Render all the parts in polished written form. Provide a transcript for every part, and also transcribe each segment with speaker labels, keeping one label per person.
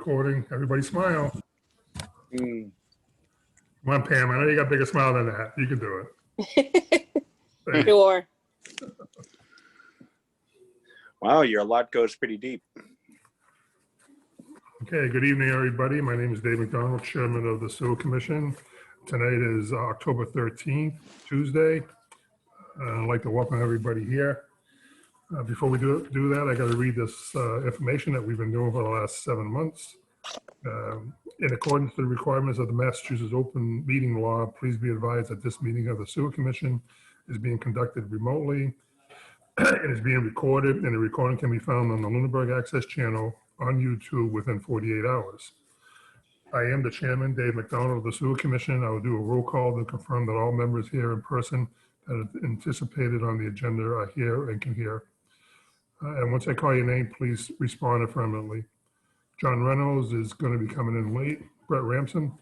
Speaker 1: recording. Everybody smile.
Speaker 2: Mm.
Speaker 1: Come on, Pam. I know you got a bigger smile than that. You can do it.
Speaker 3: Sure.
Speaker 2: Wow, your lot goes pretty deep.
Speaker 1: Okay, good evening, everybody. My name is Dave McDonald, Chairman of the Sewer Commission. Tonight is October 13th, Tuesday. I'd like to welcome everybody here. Before we do that, I got to read this information that we've been doing for the last 7 months. In accordance to the requirements of the Massachusetts Open Meeting Law, please be advised that this meeting of the Sewer Commission is being conducted remotely. It is being recorded, and the recording can be found on the Lunenburg Access channel on YouTube within 48 hours. I am the chairman, Dave McDonald of the Sewer Commission. I will do a roll call to confirm that all members here in person that are anticipated on the agenda are here and can hear. And once I call your name, please respond affirmatively. John Reynolds is going to be coming in late. Brett Ramson.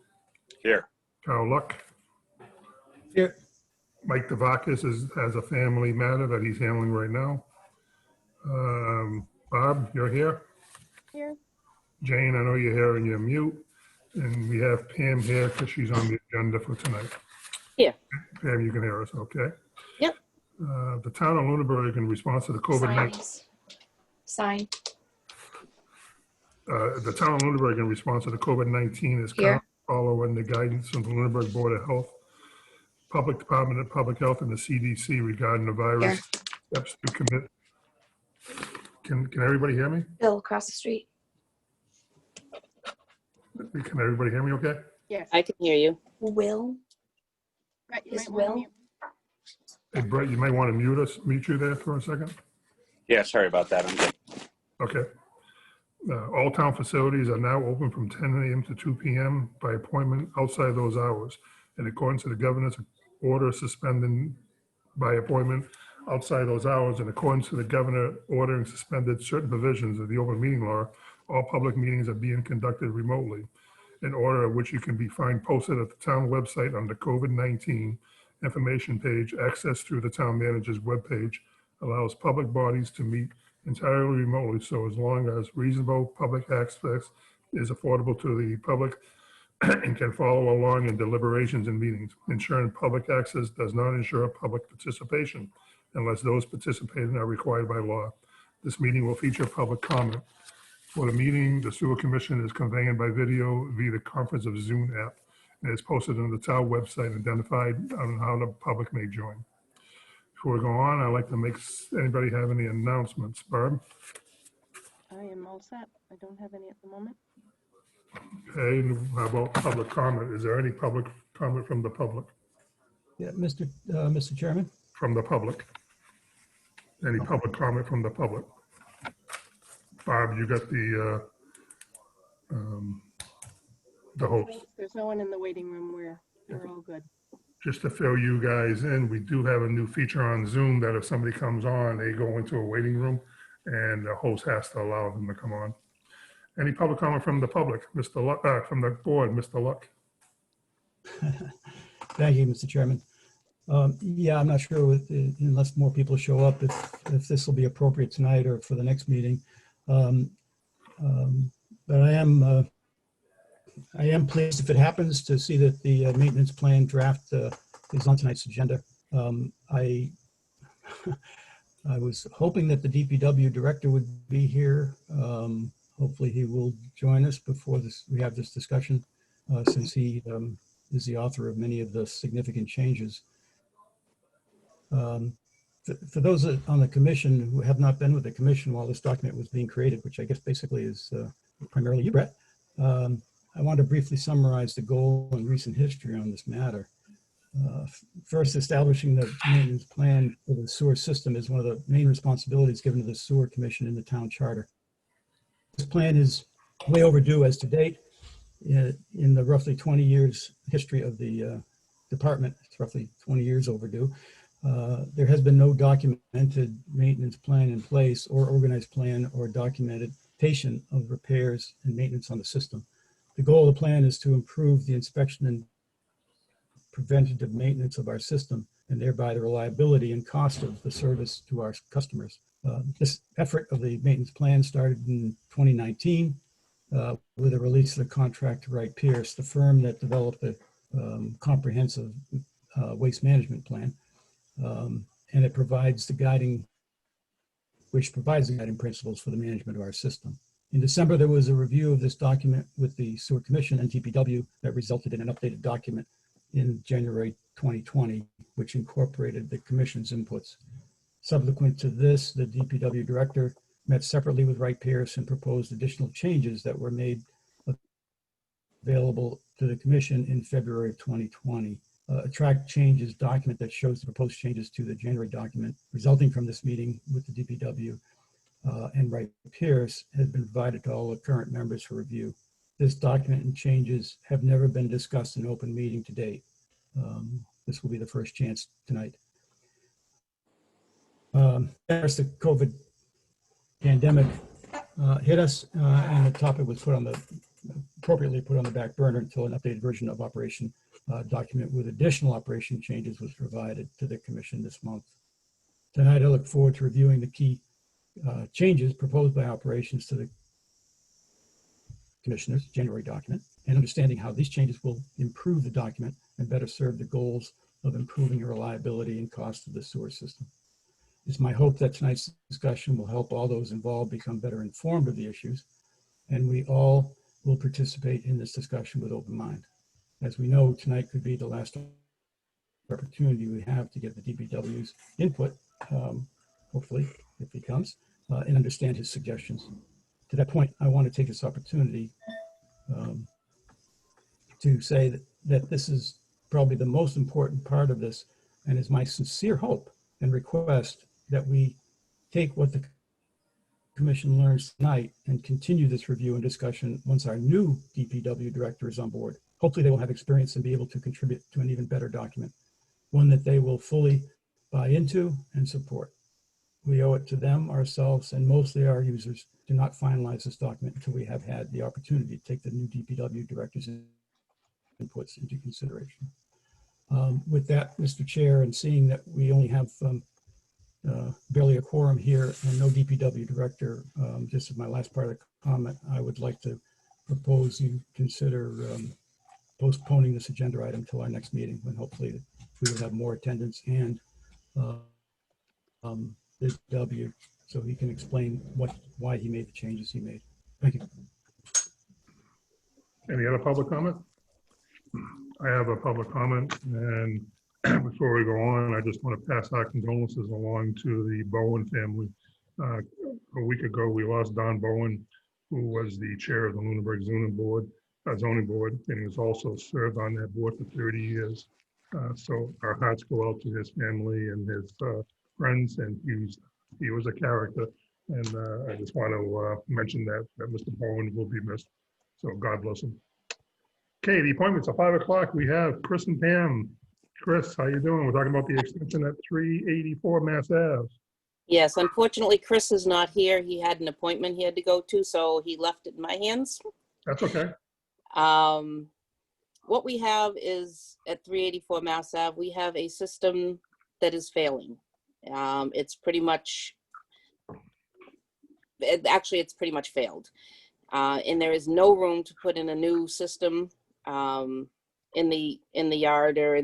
Speaker 2: Here.
Speaker 1: Carl Luck.
Speaker 4: Here.
Speaker 1: Mike Devakis has a family matter that he's handling right now. Bob, you're here?
Speaker 3: Here.
Speaker 1: Jane, I know you're here and you're mute. And we have Pam here because she's on the agenda for tonight.
Speaker 3: Here.
Speaker 1: Pam, you can hear us, okay?
Speaker 3: Yep.
Speaker 1: The town of Lunenburg, in response to the COVID-19.
Speaker 3: Sign.
Speaker 1: The town of Lunenburg, in response to the COVID-19, is currently following the guidance of the Lunenburg Board of Health, Public Department of Public Health, and the CDC regarding the virus steps to commit. Can everybody hear me?
Speaker 5: Bill across the street.
Speaker 1: Can everybody hear me okay?
Speaker 3: Yes. I can hear you.
Speaker 5: Will. Is Will.
Speaker 1: Hey, Brett, you might want to mute you there for a second.
Speaker 2: Yeah, sorry about that. I'm good.
Speaker 1: Okay. All town facilities are now open from 10 a.m. to 2 p.m. by appointment outside those hours. In accordance to the governor's order suspending by appointment outside those hours, in accordance to the governor ordering suspended certain provisions of the open meeting law, all public meetings are being conducted remotely. An order of which you can be found posted at the town website on the COVID-19 information page. Access through the town manager's webpage allows public bodies to meet entirely remotely, so as long as reasonable public access is affordable to the public and can follow along in deliberations and meetings. Ensuring public access does not ensure public participation unless those participating are required by law. This meeting will feature public comment. For the meeting, the Sewer Commission is conveying by video via the Conference of Zoom app, and it's posted on the town website, identified on how the public may join. Before we go on, I'd like to make, anybody have any announcements? Barb?
Speaker 3: I am all set. I don't have any at the moment.
Speaker 1: Okay, how about public comment? Is there any public comment from the public?
Speaker 4: Yeah, Mr. Chairman.
Speaker 1: From the public? Any public comment from the public? Barb, you got the host.
Speaker 3: There's no one in the waiting room. We're all good.
Speaker 1: Just to fill you guys in, we do have a new feature on Zoom that if somebody comes on, they go into a waiting room and the host has to allow them to come on. Any public comment from the public? Mr. Luck, from the board, Mr. Luck.
Speaker 4: Thank you, Mr. Chairman. Yeah, I'm not sure unless more people show up if this will be appropriate tonight or for the next meeting. But I am pleased if it happens to see that the maintenance plan draft is on tonight's agenda. I was hoping that the DPW director would be here. Hopefully he will join us before we have this discussion, since he is the author of many of the significant changes. For those on the commission who have not been with the commission while this document was being created, which I guess basically is primarily you, Brett, I want to briefly summarize the goal and recent history on this matter. First, establishing the maintenance plan for the sewer system is one of the main responsibilities given to the Sewer Commission in the town charter. This plan is way overdue as to date. In the roughly 20 years history of the department, it's roughly 20 years overdue. There has been no documented maintenance plan in place or organized plan or documentation of repairs and maintenance on the system. The goal of the plan is to improve the inspection and preventative maintenance of our system and thereby the reliability and cost of the service to our customers. This effort of the maintenance plan started in 2019 with the release of the contract to Wright Pierce, the firm that developed the comprehensive waste management plan. And it provides which provides the guiding principles for the management of our system. In December, there was a review of this document with the Sewer Commission and DPW that resulted in an updated document in January 2020, which incorporated the Commission's inputs. Subsequent to this, the DPW director met separately with Wright Pierce and proposed additional changes that were made available to the Commission in February of 2020. A track changes document that shows the proposed changes to the January document resulting from this meeting with the DPW and Wright Pierce has been provided to all the current members for review. This document and changes have never been discussed in open meeting to date. This will be the first chance tonight. As the COVID pandemic hit us, and the topic was appropriately put on the back burner until an updated version of operation document with additional operation changes was provided to the Commission this month. Tonight, I look forward to reviewing the key changes proposed by operations to the Commissioner's January document and understanding how these changes will improve the document and better serve the goals of improving the reliability and cost of the sewer system. It's my hope that tonight's discussion will help all those involved become better informed of the issues, and we all will participate in this discussion with open mind. As we know, tonight could be the last opportunity we have to get the DPW's input, hopefully, if he comes, and understand his suggestions. To that point, I want to take this opportunity to say that this is probably the most important part of this, and is my sincere hope and request that we take what the Commission learns tonight and continue this review and discussion once our new DPW director is on board. Hopefully they will have experience and be able to contribute to an even better document, one that they will fully buy into and support. We owe it to them, ourselves, and mostly our users to not finalize this document until we have had the opportunity to take the new DPW director's inputs into consideration. With that, Mr. Chair, and seeing that we only have barely a quorum here and no DPW director, just as my last part of the comment, I would like to propose you consider postponing this agenda item until our next meeting, when hopefully we will have more attendance and the W, so he can explain why he made the changes he made. Thank you.
Speaker 1: Any other public comment? I have a public comment, and before we go on, I just want to pass our condolences along to the Bowen family. A week ago, we lost Don Bowen, who was the chair of the Lunenburg zoning board, and he was also served on that board for 30 years. So our hearts go out to his family and his friends, and he was a character. And I just want to mention that Mr. Bowen will be missed. So God bless him. Okay, the appointments are 5 o'clock. We have Chris and Pam. Chris, how you doing? We're talking about the extension at 384 Mass Ave.
Speaker 3: Yes, unfortunately, Chris is not here. He had an appointment he had to go to, so he left it in my hands.
Speaker 1: That's okay.
Speaker 3: What we have is at 384 Mass Ave, we have a system that is failing. It's pretty much failed. And there is no room to put in a new system in the yard or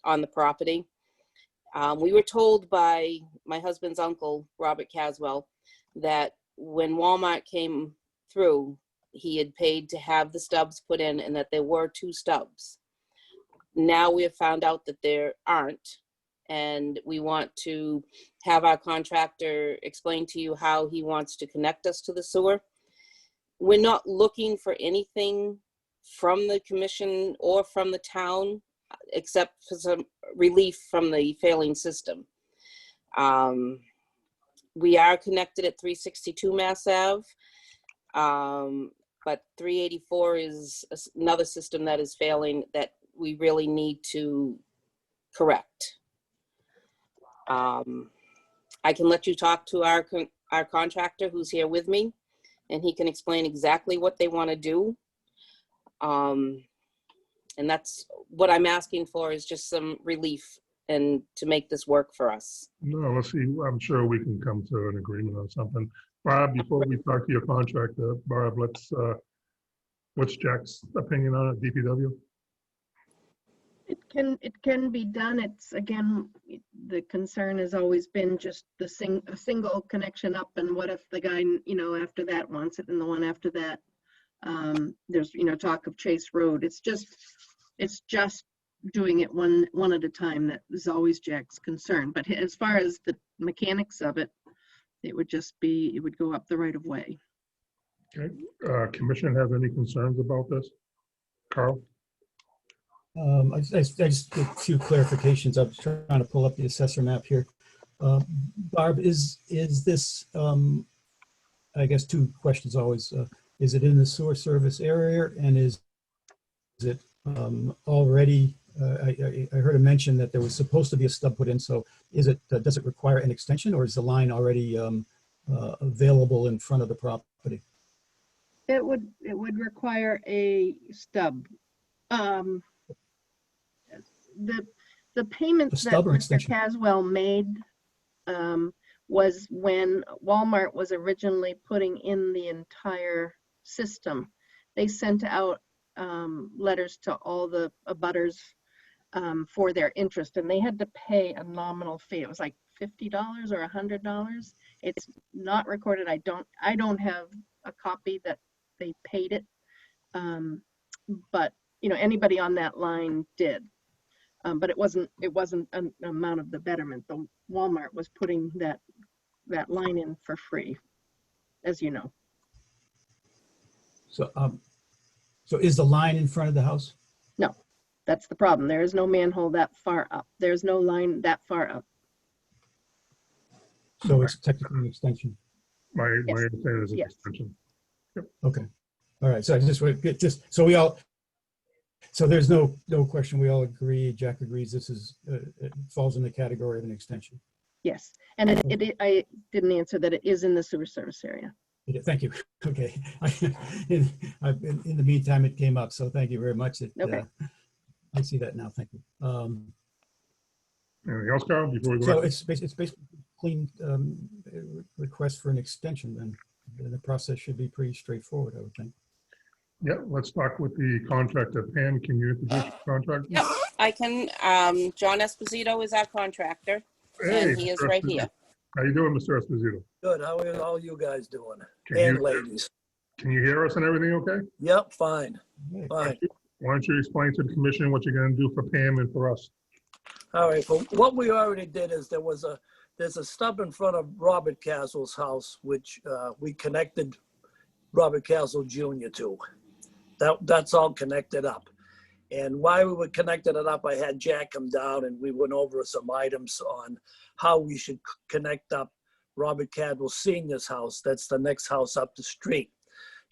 Speaker 3: on the property. We were told by my husband's uncle, Robert Caswell, that when Walmart came through, he had paid to have the stubs put in and that there were 2 stubs. Now we have found out that there aren't, and we want to have our contractor explain to you how he wants to connect us to the sewer. We're not looking for anything from the commission or from the town, except for some relief from the failing system. We are connected at 362 Mass Ave, but 384 is another system that is failing that we really need to correct. I can let you talk to our contractor who's here with me, and he can explain exactly what they want to do. And that's what I'm asking for, is just some relief and to make this work for us.
Speaker 1: No, let's see. I'm sure we can come to an agreement on something. Bob, before we talk to your contractor, Barb, let's What's Jack's opinion on it, DPW?
Speaker 5: It can be done. It's, again, the concern has always been just a single connection up, and what if the guy, after that wants it, and the one after that, there's, talk of Chase Road. It's just doing it one at a time. That is always Jack's concern. But as far as the mechanics of it, it would go up the right of way.
Speaker 1: Okay. Commission have any concerns about this? Carl?
Speaker 4: I just a few clarifications. I'm trying to pull up the assessor map here. Barb, is this, I guess two questions always. Is it in the sewer service area, and is it already, I heard a mention that there was supposed to be a stub put in, so does it require an extension, or is the line already available in front of the property?
Speaker 5: It would require a stub. The payments that Mr. Caswell made was when Walmart was originally putting in the entire system. They sent out letters to all the abutters for their interest, and they had to pay a nominal fee. It was like $50 or $100. It's not recorded. I don't have a copy that they paid it, but anybody on that line did. But it wasn't an amount of the betterment. The Walmart was putting that line in for free, as you know.
Speaker 4: So is the line in front of the house?
Speaker 5: No, that's the problem. There is no manhole that far up. There's no line that far up.
Speaker 4: So it's technically an extension.
Speaker 1: My
Speaker 5: Yes.
Speaker 1: understanding is an
Speaker 5: Yes.
Speaker 1: extension.
Speaker 4: Okay. All right. So I just so there's no question. We all agree. Jack agrees. This is it falls in the category of an extension.
Speaker 5: Yes, and I didn't answer that. It is in the sewer service area.
Speaker 4: Thank you. Okay. In the meantime, it came up. So thank you very much.
Speaker 5: Okay.
Speaker 4: I see that now. Thank you.
Speaker 1: Anything else, Carl, before we go?
Speaker 4: So it's basically clean request for an extension. Then the process should be pretty straightforward, I would think.
Speaker 1: Yeah, let's talk with the contractor. Pam, can you introduce the contractor?
Speaker 3: Yep, I can. John Esposito is our contractor,
Speaker 1: Hey,
Speaker 3: and he is
Speaker 1: Mr.
Speaker 3: right
Speaker 1: Esposito.
Speaker 3: here.
Speaker 1: How you doing, Mr. Esposito?
Speaker 6: Good. How are all you guys doing?
Speaker 1: Can
Speaker 6: And
Speaker 1: you-
Speaker 6: ladies.
Speaker 1: Can you hear us and everything okay?
Speaker 6: Yep, fine.
Speaker 4: Right.
Speaker 6: Fine.
Speaker 1: Why don't you explain to the commission what you're gonna do for Pam and for us?
Speaker 6: All right. Well, what we already did is there's a stub in front of Robert Castle's house, which we connected Robert Castle Jr. to. That's all connected up. And while we were connecting it up, I had Jack come down and we went over some items on how we should connect up Robert Castle Sr.'s house. That's the next house up the street.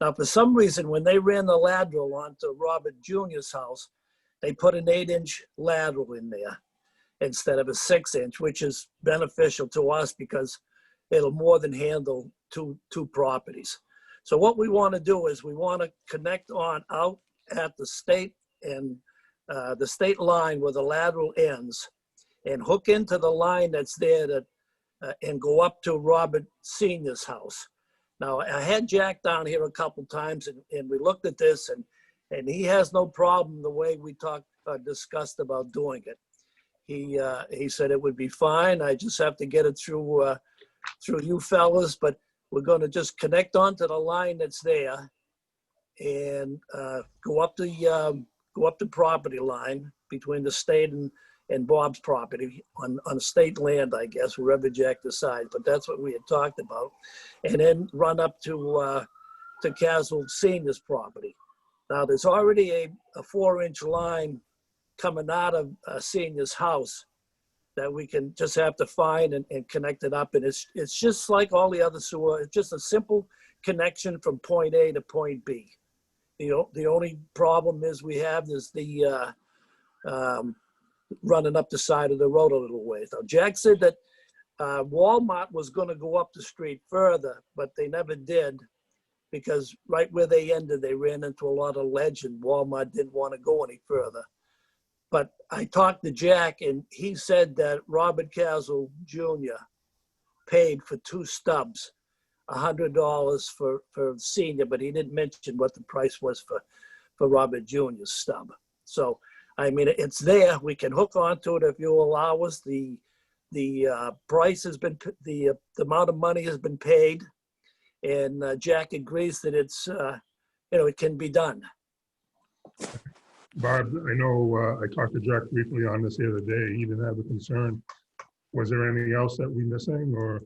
Speaker 6: Now, for some reason, when they ran the lateral onto Robert Jr.'s house, they put an 8-inch lateral in there instead of a 6-inch, which is beneficial to us because it'll more than handle two properties. So what we want to do is we want to connect on out at the state and the state line where the lateral ends and hook into the line that's there and go up to Robert Sr.'s house. Now, I had Jack down here a couple times and we looked at this and he has no problem the way we discussed about doing it. He said it would be fine. I just have to get it through you fellas, but we're going to just connect onto the line that's there and go up the property line between the state and Bob's property on state land, I guess, wherever Jack decides. But that's what we had talked about, and then run up to Castle Senior's property. Now there's already a 4-inch line coming out of Senior's house that we can just have to find and connect it up. And it's just like all the other sewer. It's just a simple connection from point A to point B. The only problem is we have is the running up the side of the road a little ways. Now, Jack said that Walmart was going to go up the street further, but they never did because right where they ended, they ran into a lot of ledge and Walmart didn't want to go any further. But I talked to Jack and he said that Robert Castle Jr. paid for 2 stubs. $100 for senior, but he didn't mention what the price was for Robert Jr.'s stub. So, I mean, it's there. We can hook onto it if you allow us. The price has been, the amount of money has been paid, and Jack agrees that it's, it can be done.
Speaker 1: Bob, I know I talked to Jack briefly on this the other day. He didn't have a concern. Was there anything else that we missing, or?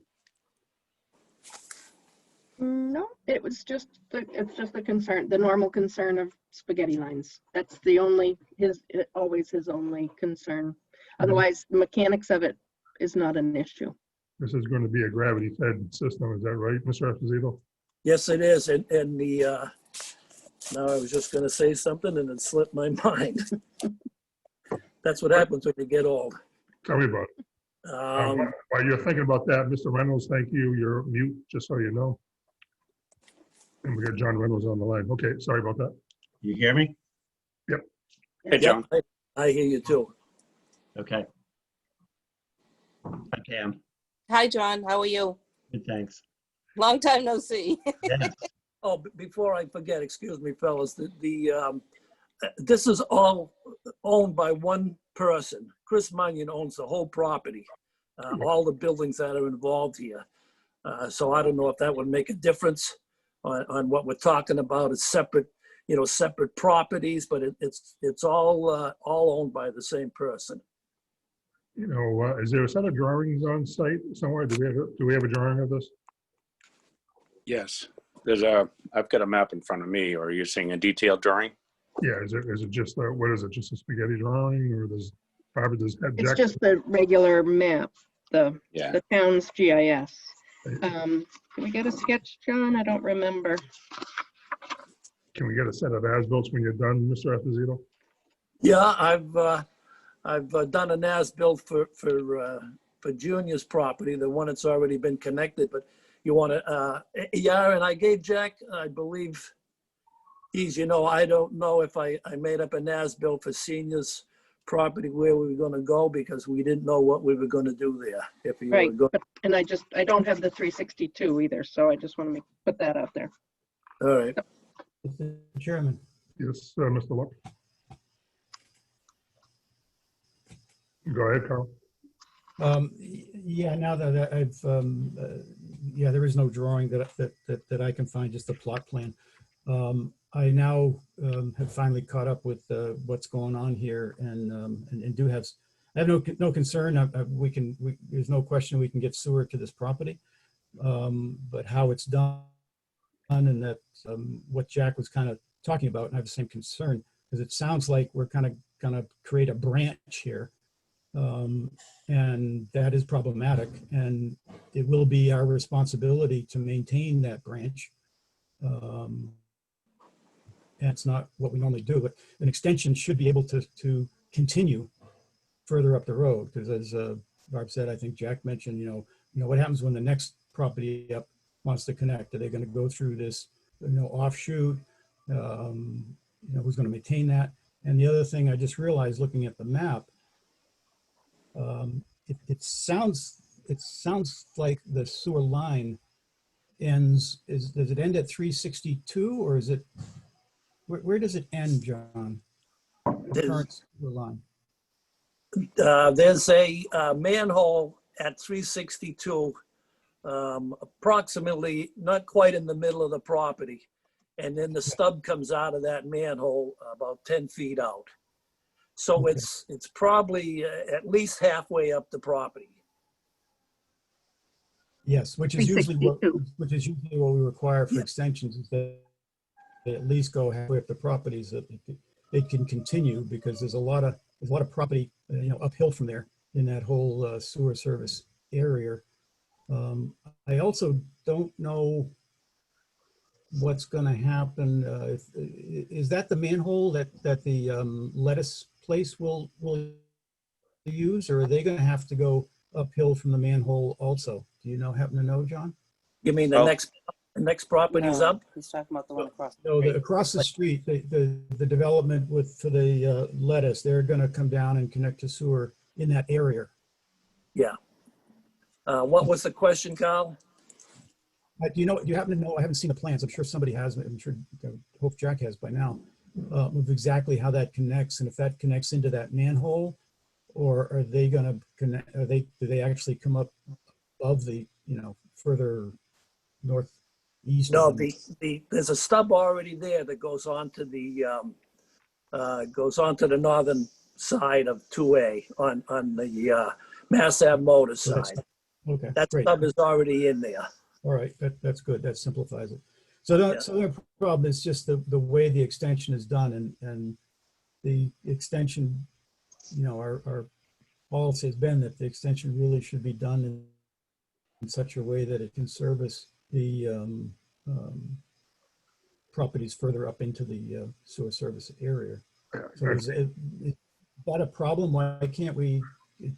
Speaker 5: No, it's just the concern, the normal concern of spaghetti lines. That's the only, always his only concern. Otherwise, the mechanics of it is not an issue.
Speaker 1: This is going to be a gravity-fed system, is that right, Mr. Esposito?
Speaker 6: Yes, it is. And the, now I was just going to say something and it slipped my mind. That's what happens when you get old.
Speaker 1: Tell me about it. While you're thinking about that, Mr. Reynolds, thank you. You're mute, just so you know. And we got John Reynolds on the line. Okay, sorry about that.
Speaker 7: You hear me?
Speaker 2: Hey, John.
Speaker 6: Yep, I hear you too.
Speaker 7: Okay. I can.
Speaker 3: Hi, John. How are you?
Speaker 7: Good, thanks.
Speaker 3: Long time no see.
Speaker 7: Yes.
Speaker 6: Oh, before I forget, excuse me, fellas, this is all owned by one person. Chris Munyon owns the whole property, all the buildings that are involved here. So I don't know if that would make a difference on what we're talking about. It's separate, separate properties, but it's all owned by the same person.
Speaker 1: Is there a set of drawings on site somewhere? Do we have a drawing of this?
Speaker 2: Yes. I've got a map in front of me, or are you seeing a detailed drawing?
Speaker 1: Yeah, is it just, what is it, just a spaghetti drawing, or does Barbara, does that
Speaker 5: It's
Speaker 1: Jack?
Speaker 5: just the regular map, the town's GIS. Can we get a sketch, John? I don't remember.
Speaker 1: Can we get a set of as-bills when you're done, Mr. Esposito?
Speaker 6: Yeah, I've done an as-built for Junior's property, the one that's already been connected, but you want to, and I gave Jack, I believe, I don't know if I made up an as-built for Senior's property where we were going to go, because we didn't know what we were going to do there. If we
Speaker 5: Right,
Speaker 6: were going.
Speaker 5: and I don't have the 362 either, so I just want to put that out there.
Speaker 6: All right.
Speaker 4: Mr. Chairman.
Speaker 1: Yes, Mr. Luck. Go ahead, Carl.
Speaker 4: Yeah, now that I've, there is no drawing that I can find, just a plot plan. I now have finally caught up with what's going on here, and do have, I have no concern. There's no question we can get sewer to this property, but how it's done, and that what Jack was kind of talking about, and I have the same concern, because it sounds like we're kind of gonna create a branch here. And that is problematic, and it will be our responsibility to maintain that branch. And it's not what we normally do, but an extension should be able to continue further up the road, because as Barb said, I think Jack mentioned, what happens when the next property up wants to connect? Are they going to go through this, offshoot? Who's going to maintain that? And the other thing I just realized, looking at the map, it sounds like the sewer line ends, does it end at 362, or is it, where does it end, John? The current sewer line.
Speaker 6: There's a manhole at 362, approximately not quite in the middle of the property. And then the stub comes out of that manhole about 10 feet out. So okay. It's probably at least halfway up the property.
Speaker 4: Yes, which is usually what we require for extensions, is that they at least go halfway up the properties, that they can continue, because there's a lot of property uphill from there in that whole sewer service area. I also don't know what's going to happen. Is that the manhole that the lettuce place will use, or are they going to have to go uphill from the manhole also? Do you happen to know, John?
Speaker 6: You mean the next property's up?
Speaker 3: He's talking about the one across the
Speaker 4: street.
Speaker 3: street.
Speaker 4: No, across the street, the development for the lettuce, they're going to come down and connect to sewer in that area.
Speaker 6: Yeah. What was the question, Carl?
Speaker 4: Do you know, do you happen to know, I haven't seen the plans, I'm sure somebody has, I'm sure, I hope Jack has by now, of exactly how that connects, and if that connects into that manhole, or are they gonna connect, do they actually come up above the, further northeast?
Speaker 6: No, there's a stub already there that goes onto the northern side of 2A on the Mass Ave motor
Speaker 4: So that's,
Speaker 6: side.
Speaker 4: okay,
Speaker 6: That
Speaker 4: great.
Speaker 6: stub is already in there.
Speaker 4: All right, that's good. That simplifies it. So the problem is just the way the extension is done, and the extension, our policy has been that the extension really should be done in such a way that it can service the properties further up into the sewer service area. So is that a problem? Why can't we?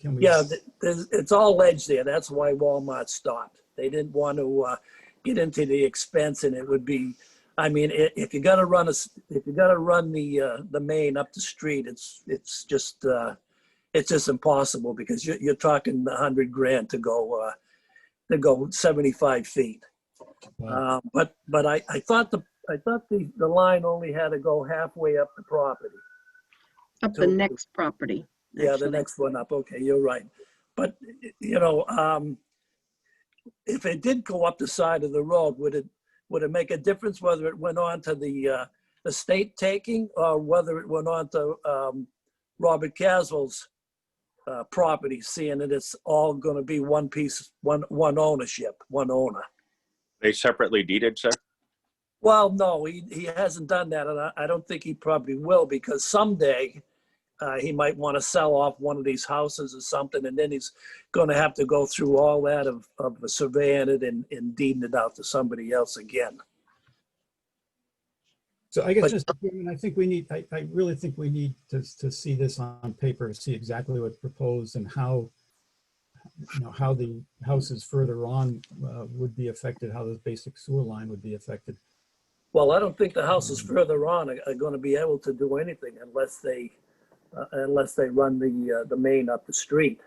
Speaker 4: Can we?
Speaker 6: Yeah, it's all ledge there. That's why Walmart stopped. They didn't want to get into the expense, and it would be, I mean, if you got to run the main up the street, it's just impossible, because you're talking $100,000 to go 75 feet.
Speaker 4: Wow.
Speaker 6: But I thought the line only had to go halfway up the property.
Speaker 5: Up the next property.
Speaker 6: Yeah, the
Speaker 5: actually.
Speaker 6: next one up. Okay, you're right. But, if it did go up the side of the road, would it make a difference whether it went on to the state taking, or whether it went on to Robert Caswell's property, seeing that it's all going to be one piece, one ownership, one owner?
Speaker 2: They separately deeded, sir?
Speaker 6: Well, no, he hasn't done that, and I don't think he probably will, because someday he might want to sell off one of these houses or something, and then he's going to have to go through all that of surveying it and deeding it out to somebody else again.
Speaker 4: So I guess, Mr. Chairman, I think we need, I really think we need to see this on paper, to see exactly what's proposed and how, how the houses further on would be affected, how the basic sewer line would be affected.
Speaker 6: Well, I don't think the houses further on are going to be able to do anything unless they run the main up the street,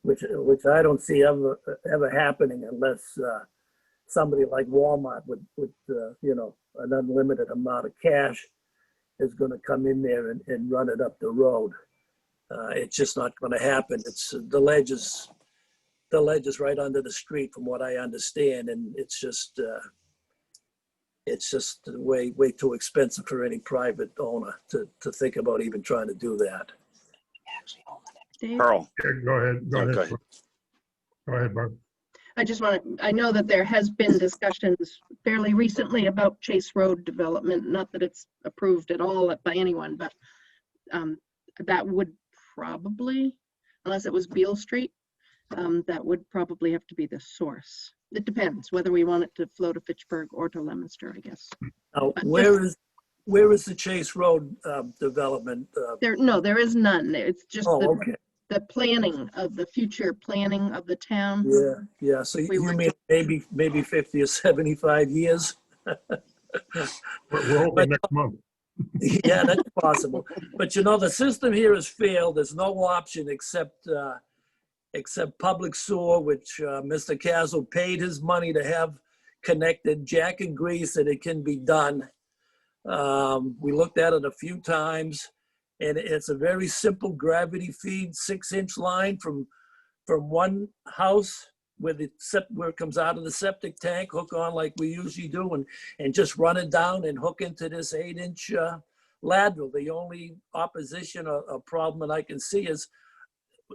Speaker 6: which I don't see ever happening unless somebody like Walmart would an unlimited amount of cash is going to come in there and run it up the road. It's just not going to happen. It's the ledge is right under the street, from what I understand, and it's just way too expensive for any private owner to think about even trying to do that.
Speaker 5: Dave?
Speaker 2: Carl?
Speaker 1: Yeah, go ahead. Go
Speaker 2: Oh,
Speaker 1: ahead.
Speaker 2: go ahead.
Speaker 1: Go ahead, Barb.
Speaker 5: I know that there has been discussions fairly recently about Chase Road development, not that it's approved at all by anyone, but that would probably, unless it was Beale Street, that would probably have to be the source. It depends whether we want it to flow to Fitchburg or to Leominster, I guess.
Speaker 6: Now,
Speaker 5: But
Speaker 6: where is the Chase Road development?
Speaker 5: there is none. It's just
Speaker 6: Okay.
Speaker 5: the planning of the future planning of the town.
Speaker 6: Yeah. So
Speaker 5: We
Speaker 6: you
Speaker 5: were
Speaker 6: mean maybe 50 or 75 years?
Speaker 1: We're hoping next month.
Speaker 6: Yeah, that's possible. But the system here has failed. There's no option except public sewer, which Mr. Caswell paid his money to have connected. Jack agrees that it can be done. We looked at it a few times, and it's a very simple gravity feed 6-inch line from one house where it comes out of the septic tank, hook on like we usually do, and just run it down and hook into this 8-inch lateral. The only opposition or problem that I can see is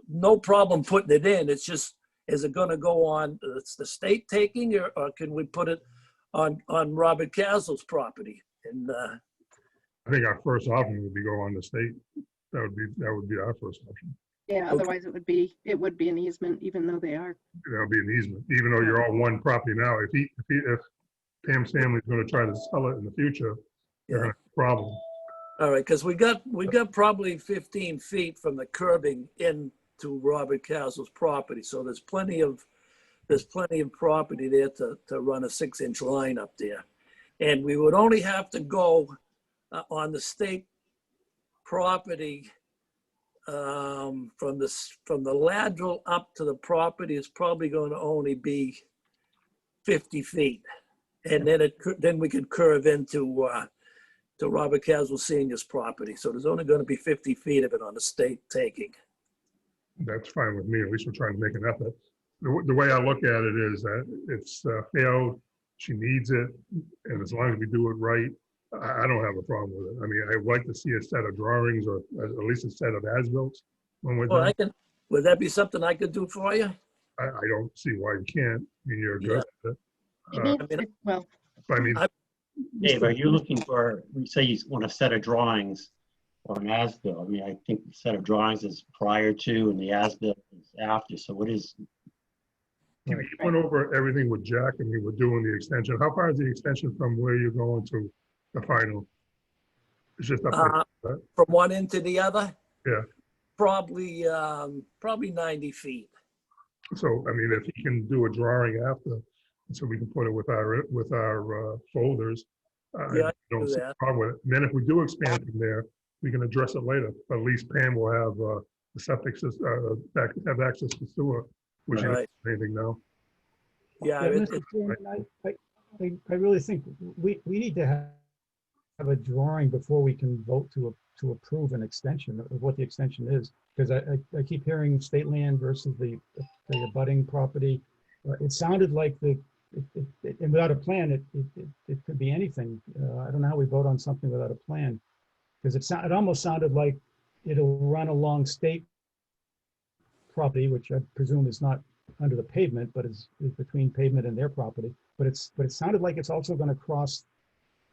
Speaker 6: no problem putting it in. It's just, is it going to go on the state taking, or can we put it on Robert Caswell's property? And
Speaker 1: I think our first option would be go on the state. That would be our first option.
Speaker 5: Yeah, otherwise it would be an easement, even though they are.
Speaker 1: That'll be an easement, even though you're all one property now. If Pam's family's going to try to sell it in the future, they're going to have a problem.
Speaker 6: all right, because we got probably 15 feet from the curbing into Robert Caswell's property, so there's plenty of property there to run a 6-inch line up there, and we would only have to go on the state property from the lateral up to the property is probably going to only be 50 feet. And then we could curve into to Robert Caswell Senior's property. So there's only going to be 50 feet of it on the state taking.
Speaker 1: That's fine with me. At least we're trying to make an effort. The way I look at it is that it's failed. She needs it. And as long as we do it right, I don't have a problem with it. I mean, I'd like to see a set of drawings or at least a set of as-bills when we're
Speaker 6: Well,
Speaker 1: done.
Speaker 6: would that be something I could do for you?
Speaker 1: I don't see why you can't. I mean, you're good at it.
Speaker 5: It needs to- well,
Speaker 1: I mean,
Speaker 7: Dave, are you looking for, we say you want a set of drawings or an as-built? I mean, I think the set of drawings is prior to and the as-built is after. So what is,
Speaker 1: you went over everything with Jack and we were doing the extension. How far is the extension from where you're going to the final? It's just up there, right?
Speaker 6: From one end to the other?
Speaker 1: Yeah.
Speaker 6: Probably 90 feet.
Speaker 1: So, I mean, if you can do a drawing after, so we can put it with our folders.
Speaker 6: Yeah, I
Speaker 1: I
Speaker 6: can
Speaker 1: don't
Speaker 6: do
Speaker 1: see
Speaker 6: that.
Speaker 1: a problem with it. And then if we do expand from there, we can address it later. But at least Pam will have the septic system, have access to sewer, which you don't
Speaker 6: Right.
Speaker 1: have anything now.
Speaker 6: Yeah,
Speaker 4: Yeah, Mr. Chairman, I really think we need to have a drawing before we can vote to approve an extension of what the extension is. Because I keep hearing state land versus the abutting property. It sounded like and without a plan, it could be anything. I don't know how we vote on something without a plan. Because it almost sounded like it'll run along state property, which I presume is not under the pavement, but is between pavement and their property. But it sounded like it's also going to cross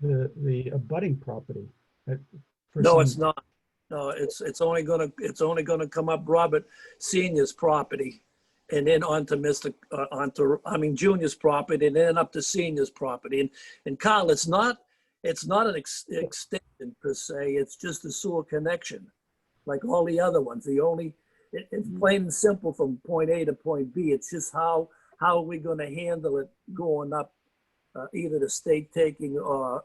Speaker 4: the abutting property.
Speaker 6: No, it's not. No, it's only gonna come up Robert Senior's property, and then onto Junior's property, and then up to Senior's property. And Carl, it's not an extension per se. It's just a sewer connection, like all the other ones. It's plain and simple from point A to point B. It's just how are we going to handle it going up either the state taking or,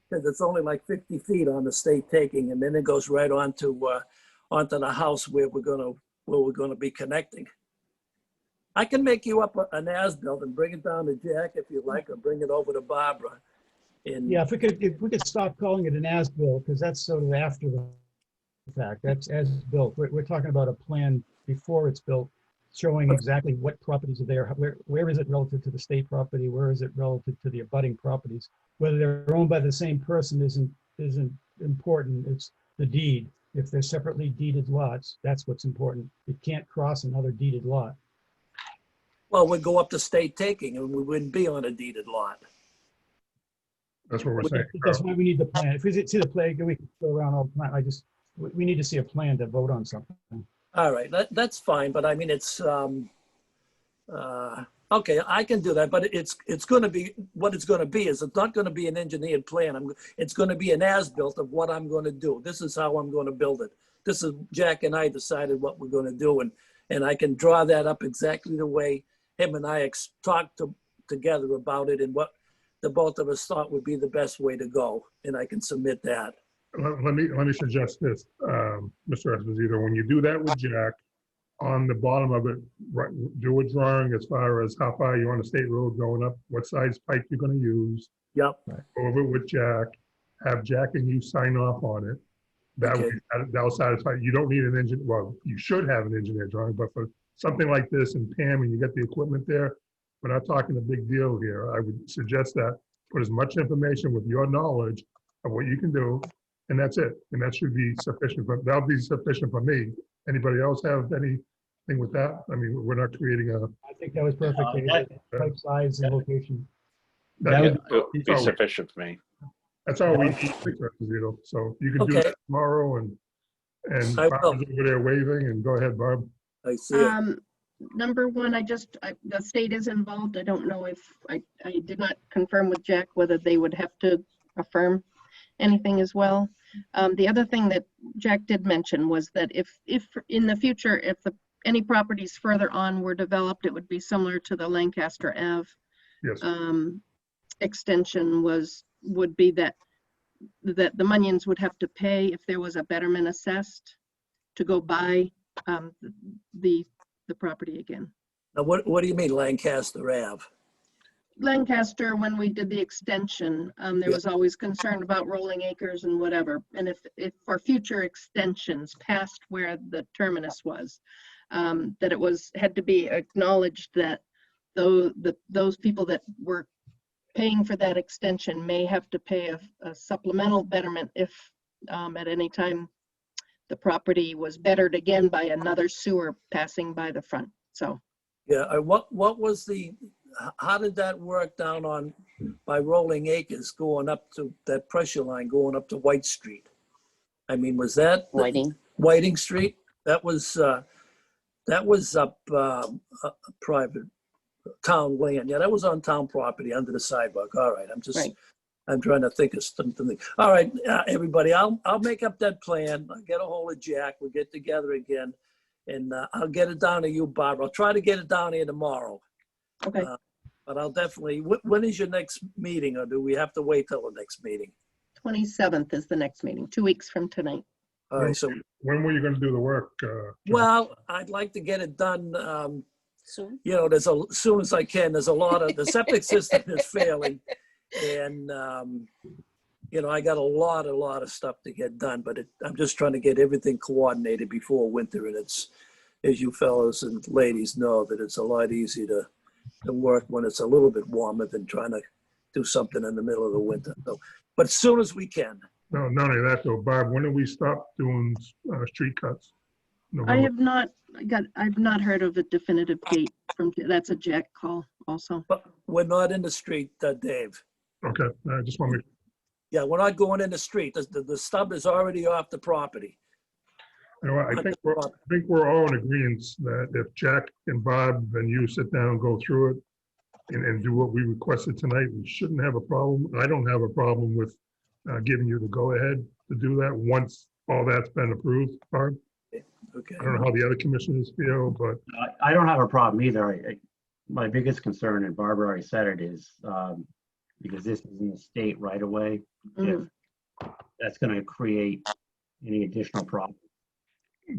Speaker 6: because it's only like 50 feet on the state taking, and then it goes right onto the house where we're gonna be connecting. I can make you up an as-built and bring it down to Jack if you like, or bring it over to Barbara.
Speaker 4: Yeah, if we could stop calling it an as-built, because that's sort of after the fact. That's as-built. We're talking about a plan before it's built, showing exactly what properties are there. Where is it relative to the state property? Where is it relative to the abutting properties? Whether they're owned by the same person isn't important. It's the deed. If they're separately deeded lots, that's what's important. It can't cross another deeded lot.
Speaker 6: Well, we'd go up to state taking and we wouldn't be on a deeded lot.
Speaker 1: That's what we're saying.
Speaker 4: That's why we need the plan. If we see the plan, we can go around all the time. We need to see a plan to vote on something.
Speaker 6: All right, that's fine, but I mean, it's, okay, I can do that, but it's going to be, what it's going to be is it's not going to be an engineered plan. It's going to be an as-built of what I'm going to do. This is how I'm going to build it. This is, Jack and I decided what we're going to do, and I can draw that up exactly the way him and I talked together about it and what the both of us thought would be the best way to go, and I can submit that.
Speaker 1: Let me suggest this, Mr. Esposito. When you do that with Jack, on the bottom of it, do a drawing as far as how far you're on the state road going up, what size pipe you're going to use.
Speaker 6: Yep.
Speaker 1: Go over it with Jack. Have Jack and you sign off on it. That'll satisfy. You don't need an engineer. Well, you should have an engineer drawing, but for something like this and Pam, and you get the equipment there, we're not talking a big deal here. I would suggest that put as much information with your knowledge of what you can do, and that's it. And that should be sufficient. But that'll be sufficient for me. Anybody else have anything with that? I mean, we're not creating a.
Speaker 4: I think that was perfect. Pipe size and location.
Speaker 2: It would be sufficient for me.
Speaker 1: That's all we need, Mr. Esposito. So you can do
Speaker 6: Okay.
Speaker 1: that tomorrow, and
Speaker 6: I
Speaker 1: Barb's
Speaker 6: will.
Speaker 1: over there waving, and go ahead, Barb.
Speaker 6: I see it.
Speaker 5: Number one, the state is involved. I don't know if, I did not confirm with Jack whether they would have to affirm anything as well. The other thing that Jack did mention was that if in the future, if any properties further on were developed, it would be similar to the Lancaster Ave
Speaker 1: Yes.
Speaker 5: extension would be that the Munions would have to pay if there was a betterment assessed to go buy the property again.
Speaker 6: Now, what do you mean Lancaster Ave?
Speaker 5: Lancaster, when we did the extension, there
Speaker 6: Yeah.
Speaker 5: was always concern about rolling acres and whatever. And if for future extensions past where the terminus was, that it had to be acknowledged that those people that were paying for that extension may have to pay a supplemental betterment if at any time the property was bettered again by another sewer passing by the front. So
Speaker 6: Yeah, what was how did that work down on, by Rolling Acres going up to that pressure line going up to White Street? I mean, was that Whiting Street? That was up private town land. Yeah, that was on town property under the sidewalk. All right,
Speaker 5: right.
Speaker 6: I'm trying to think of something. All right, everybody, I'll make up that plan. I'll get a hold of Jack. We'll get together again, and I'll get it down to you, Barbara. I'll try to get it down here tomorrow.
Speaker 5: Okay.
Speaker 6: But I'll definitely. When is your next meeting, or do we have to wait till the next meeting?
Speaker 5: 27th is the next meeting, 2 weeks from tonight.
Speaker 6: All right. So
Speaker 1: When were you going to do the work? John?
Speaker 6: well, I'd like to get it done.
Speaker 3: Soon.
Speaker 6: You know, as soon as I can. There's a lot of the septic system is failing, and you know, I got a lot of stuff to get done. But I'm just trying to get everything coordinated before winter, and it's, as you fellows and ladies know, that it's a lot easier to work when it's a little bit warmer than trying to do something in the middle of the winter. So, but as soon as we can.
Speaker 1: No, not only that though, Bob, when do we stop doing street cuts? November.
Speaker 5: I've not heard of a definitive date that's a Jack call also.
Speaker 6: But we're not in the street, Dave.
Speaker 1: Okay, I just want to make,
Speaker 6: Yeah, we're not going in the street. The stub is already off the property.
Speaker 1: you know, I think we're all in agreement that if Jack and Bob and you sit down and go through it and do what we requested tonight, we shouldn't have a problem. I don't have a problem with giving you the go-ahead to do that once all that's been approved, Barb.
Speaker 6: Okay.
Speaker 1: I don't know how the other commissioners feel, but
Speaker 7: I don't have a problem either. My biggest concern, and Barbara already said it, is because this is in the state right away, if that's going to create any additional problems.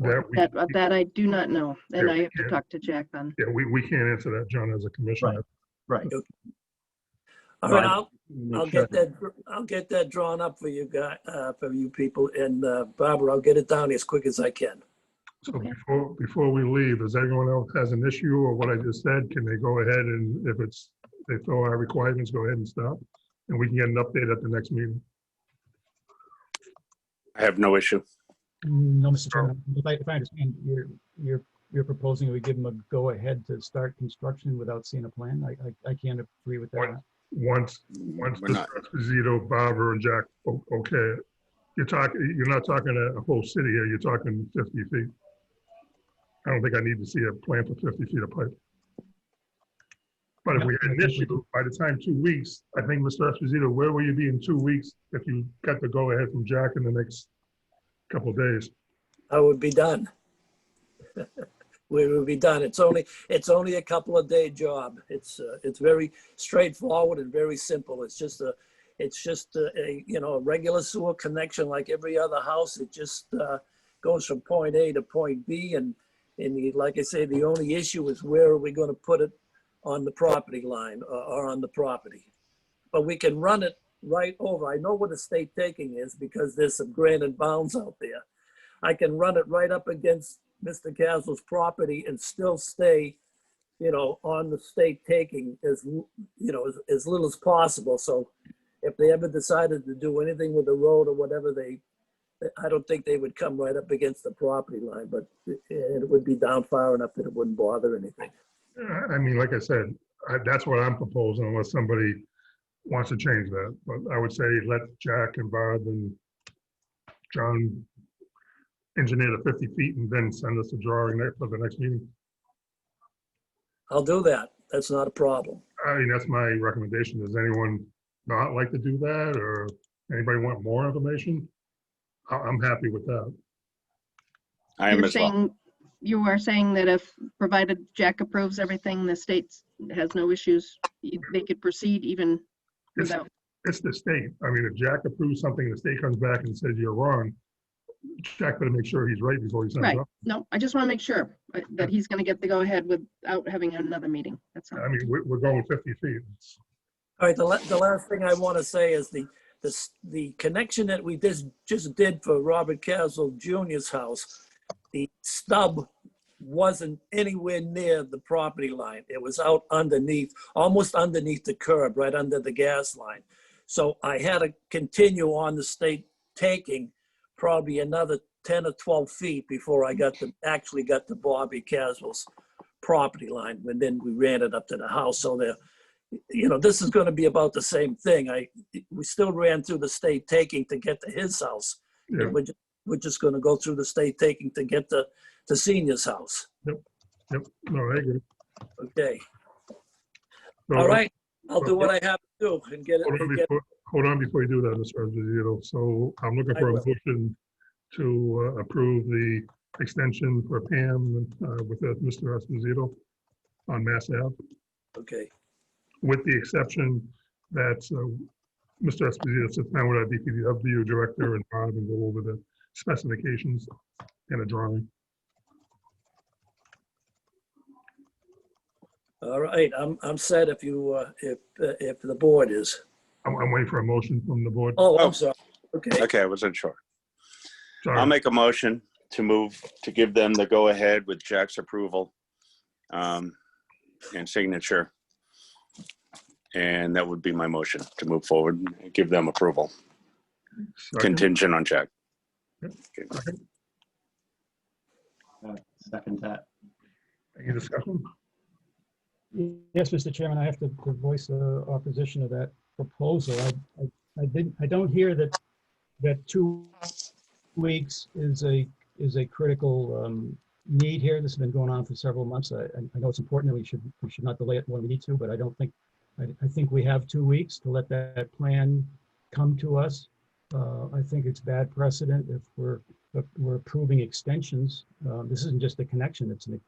Speaker 5: That I do not know, and
Speaker 1: Yeah,
Speaker 5: I have to talk to Jack on.
Speaker 1: yeah, we can't answer that, John, as a commissioner.
Speaker 7: Right.
Speaker 6: All right, I'll get that drawn up for you guys, for you people, and Barbara, I'll get it down as quick as I can.
Speaker 1: So
Speaker 5: Okay.
Speaker 1: before we leave, does anyone else has an issue or what I just said? Can they go ahead and if they fill our requirements, go ahead and stop? And we can get an update at the next meeting.
Speaker 2: I have no issue.
Speaker 4: No, Mr. Chairman, if I understand, you're proposing we give them a go-ahead to start construction without seeing a plan? I can't agree with that.
Speaker 1: Once
Speaker 2: We're
Speaker 1: Mr.
Speaker 2: not.
Speaker 1: Esposito, Barbara, and Jack, okay, you're not talking a whole city here, you're talking 50 feet. I don't think I need to see a plan for 50 feet of pipe. But if we had an issue, by the time 2 weeks, I think, Mr. Esposito, where will you be in 2 weeks if you got the go-ahead from Jack in the next couple of days?
Speaker 6: I would be done. We would be done. It's only a couple of day job. It's very straightforward and very simple. It's just a you know, a regular sewer connection like every other house. It just goes from point A to point B, and like I say, the only issue is where are we going to put it on the property line or on the property. But we can run it right over. I know what a state taking is because there's some granite bounds out there. I can run it right up against Mr. Castle's property and still stay, you know, on the state taking as, you know, as little as possible. So if they ever decided to do anything with the road or whatever, I don't think they would come right up against the property line, but it would be down far enough that it wouldn't bother anything.
Speaker 1: I mean, like I said, that's what I'm proposing unless somebody wants to change that. But I would say let Jack and Bob and John engineer the 50 feet and then send us a drawing for the next meeting.
Speaker 6: I'll do that. That's not a problem.
Speaker 1: I mean, that's my recommendation. Does anyone not like to do that or anybody want more information? I'm happy with that.
Speaker 2: I am as well.
Speaker 5: You are saying that if, provided Jack approves everything, the state has no issues, they could proceed even without.
Speaker 1: It's the state. I mean, if Jack approves something, the state comes back and says you're wrong, Jack better make sure he's right before he signs
Speaker 5: Right.
Speaker 1: up.
Speaker 5: No, I just want to make sure that he's going to get the go ahead without having another meeting. That's all.
Speaker 1: I mean, we're going 50 feet.
Speaker 6: All right, the last thing I want to say is the connection that we just did for Robert Castle Jr.'s house, the stub wasn't anywhere near the property line. It was out underneath, almost underneath the curb, right under the gas line. So I had to continue on the state taking probably another 10 or 12 feet before I actually got to Bobby Caswell's property line. And then we ran it up to the house. So there, this is going to be about the same thing. We still ran through the state taking to get to his house.
Speaker 1: Yeah.
Speaker 6: And we're just going to go through the state taking to get to Senior's house.
Speaker 1: Yep. No, I agree.
Speaker 6: Okay.
Speaker 1: So,
Speaker 6: All right. I'll do what I have to do and get it.
Speaker 1: Hold on before you do that, Mr. Esposito. So I'm looking for a motion to approve the extension for Pam with Mr. Esposito on Mass Ave,
Speaker 6: Okay.
Speaker 1: with the exception that Mr. Esposito sits down with our DPW director and Bob and go over the specifications and a drawing.
Speaker 6: All right. I'm set if the board is.
Speaker 1: I'm waiting for a motion from the board.
Speaker 6: Oh, I'm sorry. Okay.
Speaker 2: Okay, I wasn't sure.
Speaker 1: Sorry.
Speaker 2: I'll make a motion to give them the go-ahead with Jack's approval and signature. And that would be my motion to move forward and give them approval.
Speaker 1: Second.
Speaker 2: Contingent on Jack.
Speaker 1: Second.
Speaker 7: Second that.
Speaker 1: Any discussion?
Speaker 4: Yes, Mr. Chairman, I have to voice the opposition to that proposal. I don't hear that 2 weeks is a critical need here. This has been going on for several months. I know it's important that we should not delay it more than we need to, but I think we have 2 weeks to let that plan come to us. I think it's bad precedent if we're approving extensions. This isn't just a connection. If it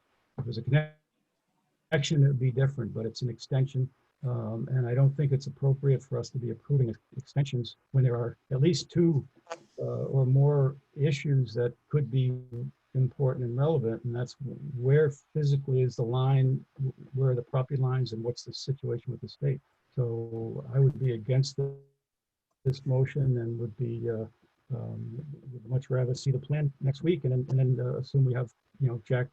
Speaker 4: was a connection, it would be different, but it's an extension. And I don't think it's appropriate for us to be approving extensions when there are at least 2 or more issues that could be important and relevant. And that's where physically is the line, where are the property lines, and what's the situation with the state. So I would be against this motion and would much rather see the plan next week and then assume we have, Jack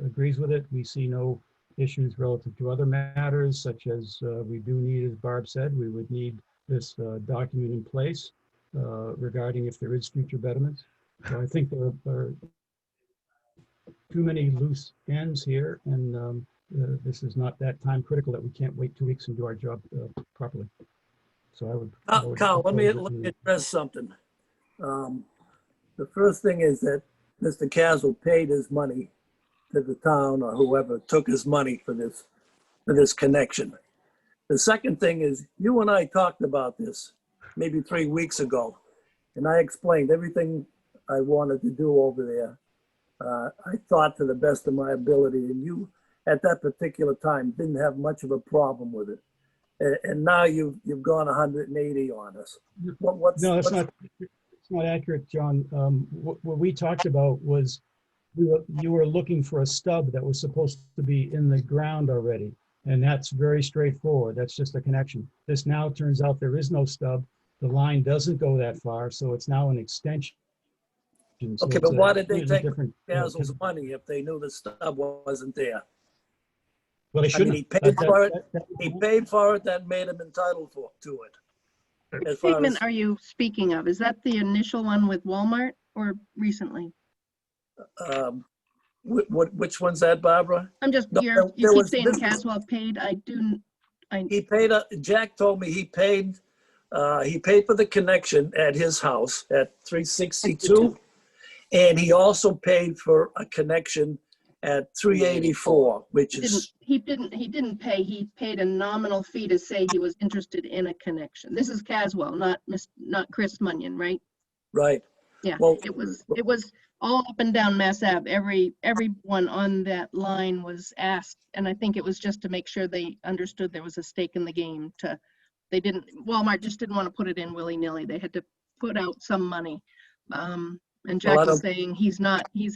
Speaker 4: agrees with it. We see no issues relative to other matters, such as we do need, as Barb said, we would need this document in place regarding if there is future betterment. So I think there are too many loose ends here, and this is not that time critical that we can't wait 2 weeks and do our job properly. So I would
Speaker 6: Carl, let me address something. The first thing is that Mr. Caswell paid his money to the town or whoever took his money for this connection. The second thing is you and I talked about this maybe 3 weeks ago, and I explained everything I wanted to do over there. I thought to the best of my ability, and you at that particular time didn't have much of a problem with it. And now you've gone 180 on us.
Speaker 4: No, it's not accurate, John. What we talked about was you were looking for a stub that was supposed to be in the ground already. And that's very straightforward. That's just a connection. This now turns out there is no stub. The line doesn't go that far, so it's now an extension. So
Speaker 6: okay, but why did they take
Speaker 4: different
Speaker 6: Caswell's money if they knew the stub wasn't there?
Speaker 4: Well, they shouldn't.
Speaker 6: He paid for it. He paid for it. That made him entitled to it.
Speaker 5: What statement are you speaking of? Is that the initial one with Walmart or recently?
Speaker 6: Which one's that, Barbara?
Speaker 5: I'm just,
Speaker 6: No,
Speaker 5: you keep saying Caswell paid.
Speaker 6: He paid, Jack told me he paid for the connection at his house at 362. And he also paid for a connection at 384, which is.
Speaker 5: He didn't pay. He paid a nominal fee to say he was interested in a connection. This is Caswell, not Chris Munyon, right?
Speaker 6: Right.
Speaker 5: Yeah,
Speaker 6: well,
Speaker 5: it was all up and down Mass Ave. Everyone on that line was asked, and I think it was just to make sure they understood there was a stake in the game. Walmart just didn't want to put it in willy-nilly. They had to put out some money. And Jack is saying he's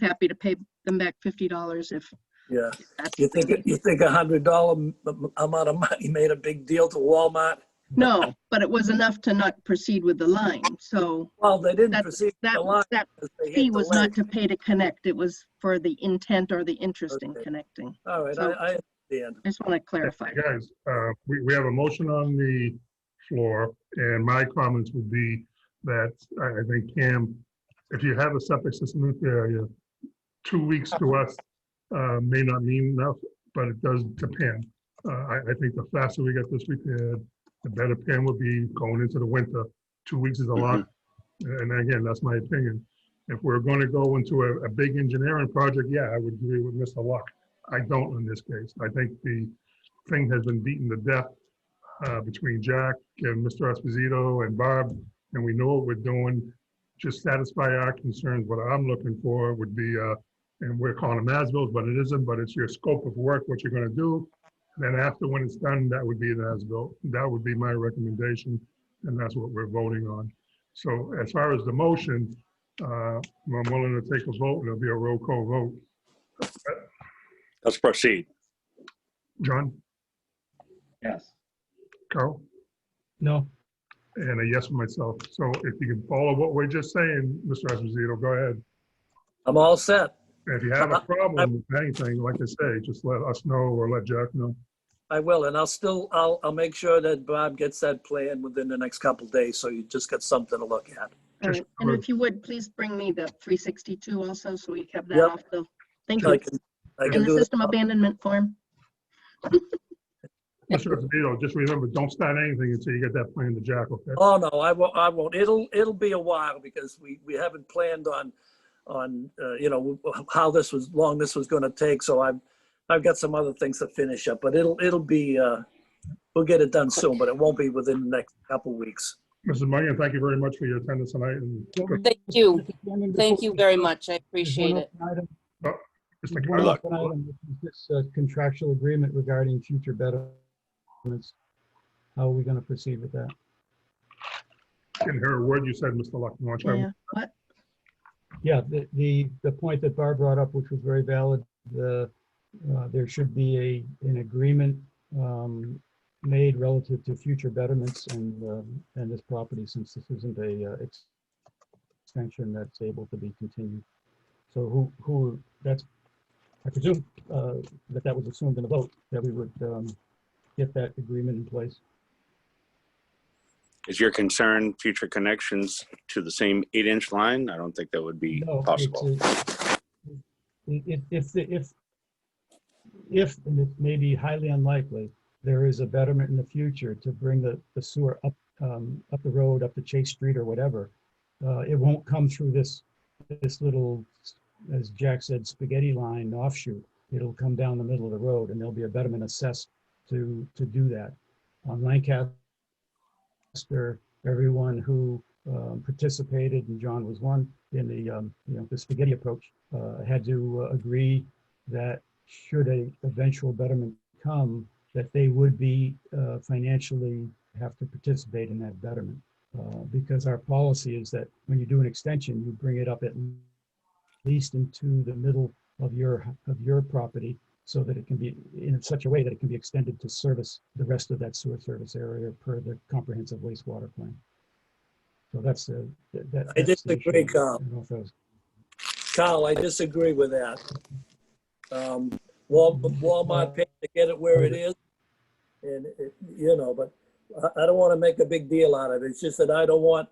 Speaker 5: happy to pay them back $50 if
Speaker 6: Yeah.
Speaker 5: That's
Speaker 6: You
Speaker 5: the
Speaker 6: think,
Speaker 5: key.
Speaker 6: you think $100 amount of money made a big deal to Walmart?
Speaker 5: No, but it was enough to not proceed with the line. So
Speaker 6: Well, they didn't
Speaker 5: that,
Speaker 6: proceed with
Speaker 5: that,
Speaker 6: the line
Speaker 5: that
Speaker 6: because they
Speaker 5: fee
Speaker 6: hit the
Speaker 5: was
Speaker 6: ledge.
Speaker 5: not to pay to connect. It was for the intent or the interest in
Speaker 6: Okay.
Speaker 5: connecting.
Speaker 6: All right,
Speaker 5: So
Speaker 6: I understand.
Speaker 5: I just want to clarify.
Speaker 1: Guys, we have a motion on the floor, and my comments would be that I think, Cam, if you have a septic system in the area, 2 weeks to us may not mean enough, but it does depend. I think the faster we get this repaired, the better Pam will be going into the winter. 2 weeks is a lot. And again, that's my opinion. If we're going to go into a big engineering project, yeah, I would agree with Mr. Luck. I don't in this case. I think the thing has been beaten to death between Jack and Mr. Esposito and Bob, and we know what we're doing. Just satisfy our concerns. What I'm looking for would be, and we're calling them as-bills, but it isn't, but it's your scope of work, what you're going to do. Then after, when it's done, that would be an as-bill. That would be my recommendation, and that's what we're voting on. So as far as the motion, I'm willing to take a vote, and it'll be a roll call vote.
Speaker 2: Let's proceed.
Speaker 1: John,
Speaker 7: Yes.
Speaker 1: Carl,
Speaker 4: No,
Speaker 1: and a yes for myself. So if you can follow what we're just saying, Mr. Esposito, go ahead.
Speaker 6: I'm all set.
Speaker 1: And if you have a problem with anything, like I say, just let us know or let Jack know.
Speaker 6: I will, and I'll make sure that Bob gets that plan within the next couple of days, so you just got something to look at.
Speaker 5: All right. And
Speaker 1: Just-
Speaker 5: if you would, please bring me the 362 also, so we have that
Speaker 6: Yep.
Speaker 5: off the, thank
Speaker 6: I
Speaker 5: you.
Speaker 6: can
Speaker 5: And the
Speaker 6: do that.
Speaker 5: system abandonment form.
Speaker 1: Mr. Esposito, just remember, don't start anything until you get that plan to Jack, okay?
Speaker 6: Oh, no, I won't. It'll be a while because we haven't planned on, you know, how long this was gonna take, so I've got some other things to finish up, but it'll be, we'll get it done soon, but it won't be within the next couple of weeks.
Speaker 1: Mrs. Munyon, thank you very much for your attendance tonight. And
Speaker 3: Thank you. Thank you very much. I appreciate it.
Speaker 1: Mr.
Speaker 4: One
Speaker 1: Carl,
Speaker 4: open item, which is this contractual agreement regarding future betterments. How are we going to proceed with that?
Speaker 1: didn't hear a word you said, Mr. Luck. You want to try?
Speaker 5: Yeah, what?
Speaker 4: Yeah, the point that Barb brought up, which was very valid, there should be an agreement made relative to future betterments and this property, since this isn't a extension that's able to be continued. So who that's, I presume that was assumed in the vote, that we would get that agreement in place.
Speaker 2: Is your concern future connections to the same 8-inch line? I don't think that would be
Speaker 4: No,
Speaker 2: possible.
Speaker 4: If, and it may be highly unlikely, there is a betterment in the future to bring the sewer up the road, up to Chase Street or whatever, it won't come through this little, as Jack said, spaghetti line offshoot. It'll come down the middle of the road, and there'll be a betterment assessed to do that. On Lancaster, everyone who participated, and John was one, in the spaghetti approach, had to agree that should a eventual betterment come, that they would be financially have to participate in that betterment. Because our policy is that when you do an extension, you bring it up at least into the middle of your property, so that it can be in such a way that it can be extended to service the rest of that sewer service area per the comprehensive wastewater plan. So that's
Speaker 6: I disagree,
Speaker 4: issue.
Speaker 6: Carl.
Speaker 4: I don't know if that was-
Speaker 6: Carl, I disagree with that. Walmart paid to get it where it is, and but I don't want to make a big deal out of it. It's just that I don't want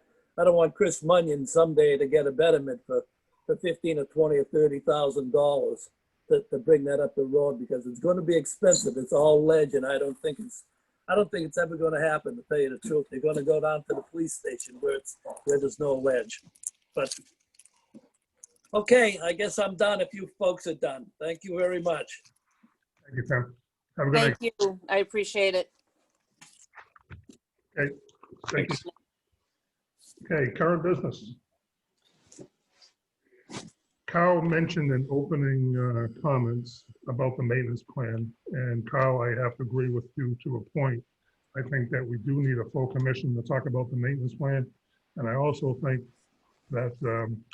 Speaker 6: Chris Munyon someday to get a betterment for $15,000 or $20,000 or $30,000 to bring that up the road, because it's going to be expensive. It's all ledge, and I don't think it's ever going to happen, to tell you the truth. They're going to go down to the police station where there's no ledge. But okay, I guess I'm done if you folks are done. Thank you very much.
Speaker 1: Thank you, Tim. Have a good night.
Speaker 3: Thank you. I appreciate it.
Speaker 1: Okay, thank you. Okay, current business. Carl mentioned in opening comments about the maintenance plan, and Carl, I have to agree with you to a point. I think that we do need a full commission to talk about the maintenance plan, and I also think that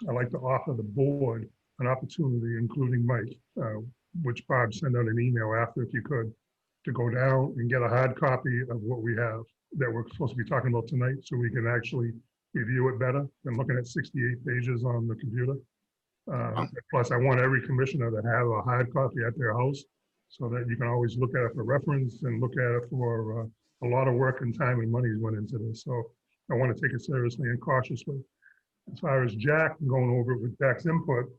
Speaker 1: I'd like to offer the board an opportunity, including Mike. which Bob sent out an email after if you could, to go down and get a hard copy of what we have that we're supposed to be talking about tonight, so we can actually review it better than looking at 68 pages on the computer. Plus, I want every commissioner to have a hard copy at their house so that you can always look at it for reference and look at it for a lot of work and time and money went into this. So I want to take it seriously and cautiously. As far as Jack, going over it with Jack's input,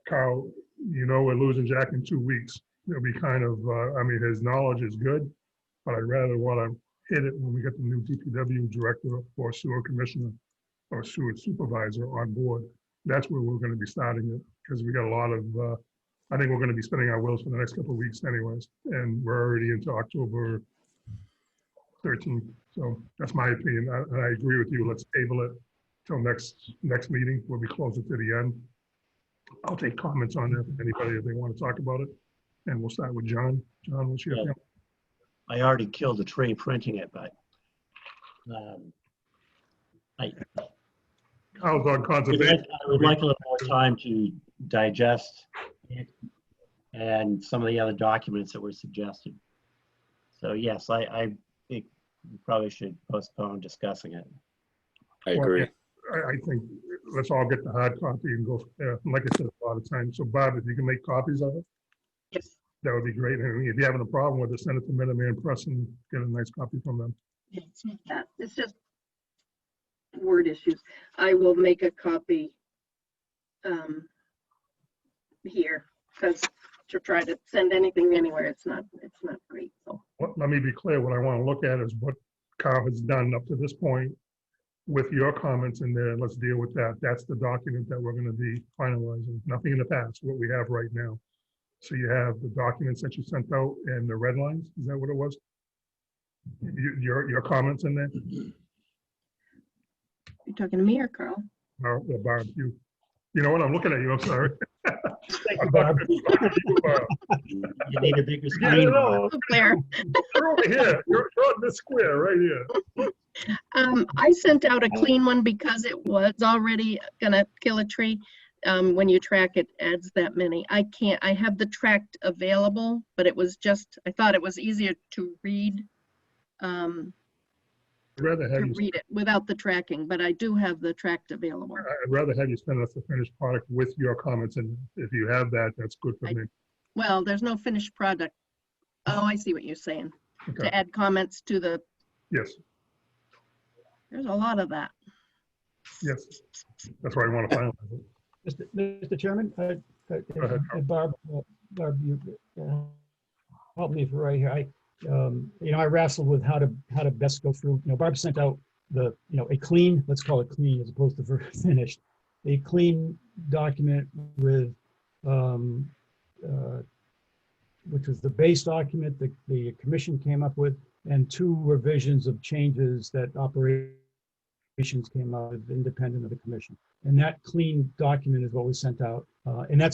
Speaker 1: Carl, you know, we're losing Jack in 2 weeks. It'll be kind of, I mean, his knowledge is good, but I'd rather want to hit it when we get the new DPW director or sewer commissioner or sewer supervisor on board. That's where we're going to be starting it, because we got a lot of, I think we're going to be spinning our wheels for the next couple of weeks anyways, and we're already into October 13th. So that's my opinion. I agree with you. Let's table it till next meeting. We'll be closer to the end. I'll take comments on it, anybody, if they want to talk about it. And we'll start with John. John, what's your opinion?
Speaker 7: I already killed a tree printing it, but
Speaker 1: Carl's on conservation.
Speaker 7: I would like a little more time to digest it and some of the other documents that were suggested. So yes, I think we probably should postpone discussing it.
Speaker 2: I agree.
Speaker 1: I think let's all get the hard copy and go from there. Like I said a lot of times. So Bob, if you can make copies of it,
Speaker 5: Yes.
Speaker 1: that would be great. And if you're having a problem with it, send it to Minuteman Press and get a nice copy from them.
Speaker 5: It's not that. It's just word issues. I will make a copy here, because to try to send anything anywhere, it's not great. So
Speaker 1: Let me be clear. What I want to look at is what Carl has done up to this point with your comments in there. Let's deal with that. That's the document that we're going to be finalizing. Nothing in the past, what we have right now. So you have the documents that you sent out and the red lines. Is that what it was? Your comments in there?
Speaker 5: you talking to me or Carl?
Speaker 1: No, Barb, you know what? I'm looking at you. I'm sorry.
Speaker 4: Thank you, Barb.
Speaker 7: You need a bigger
Speaker 1: Yeah,
Speaker 7: screen.
Speaker 1: no,
Speaker 5: Claire.
Speaker 1: you're over here. You're on this square right here.
Speaker 5: I sent out a clean one because it was already gonna kill a tree. When you track it, adds that many. I have the tracked available, but it was just, I thought it was easier to read.
Speaker 1: I'd rather have you.
Speaker 5: It without the tracking, but I do have the tracked available.
Speaker 1: I'd rather have you send us the finished product with your comments, and if you have that, that's good for me.
Speaker 5: Well, there's no finished product. Oh, I see what you're saying.
Speaker 1: Okay.
Speaker 5: To add comments to the,
Speaker 1: Yes,
Speaker 5: there's a lot of that.
Speaker 1: yes. That's why I want to finalize it.
Speaker 4: Mr. Chairman,
Speaker 1: ahead.
Speaker 4: Barb, you help me if we're right here. I wrestled with how to best go through. Barb sent out a clean, let's call it clean as opposed to finished, a clean document with, which was the base document that the commission came up with, and 2 revisions of changes that operations came out with independent of the commission. And that clean document is what was sent out. And I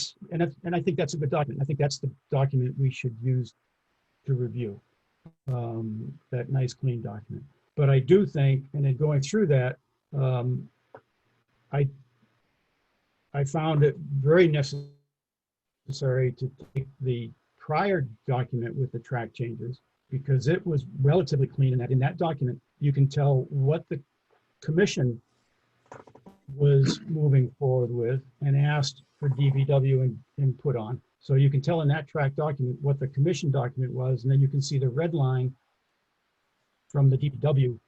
Speaker 4: think that's a good document. I think that's the document we should use to review, that nice clean document. But I do think, and in going through that, I found it very necessary to take the prior document with the track changes, because it was relatively clean, and that in that document, you can tell what the commission was moving forward with and asked for DVW input on. So you can tell in that track document what the commission document was, and then you can see the red line from the DPW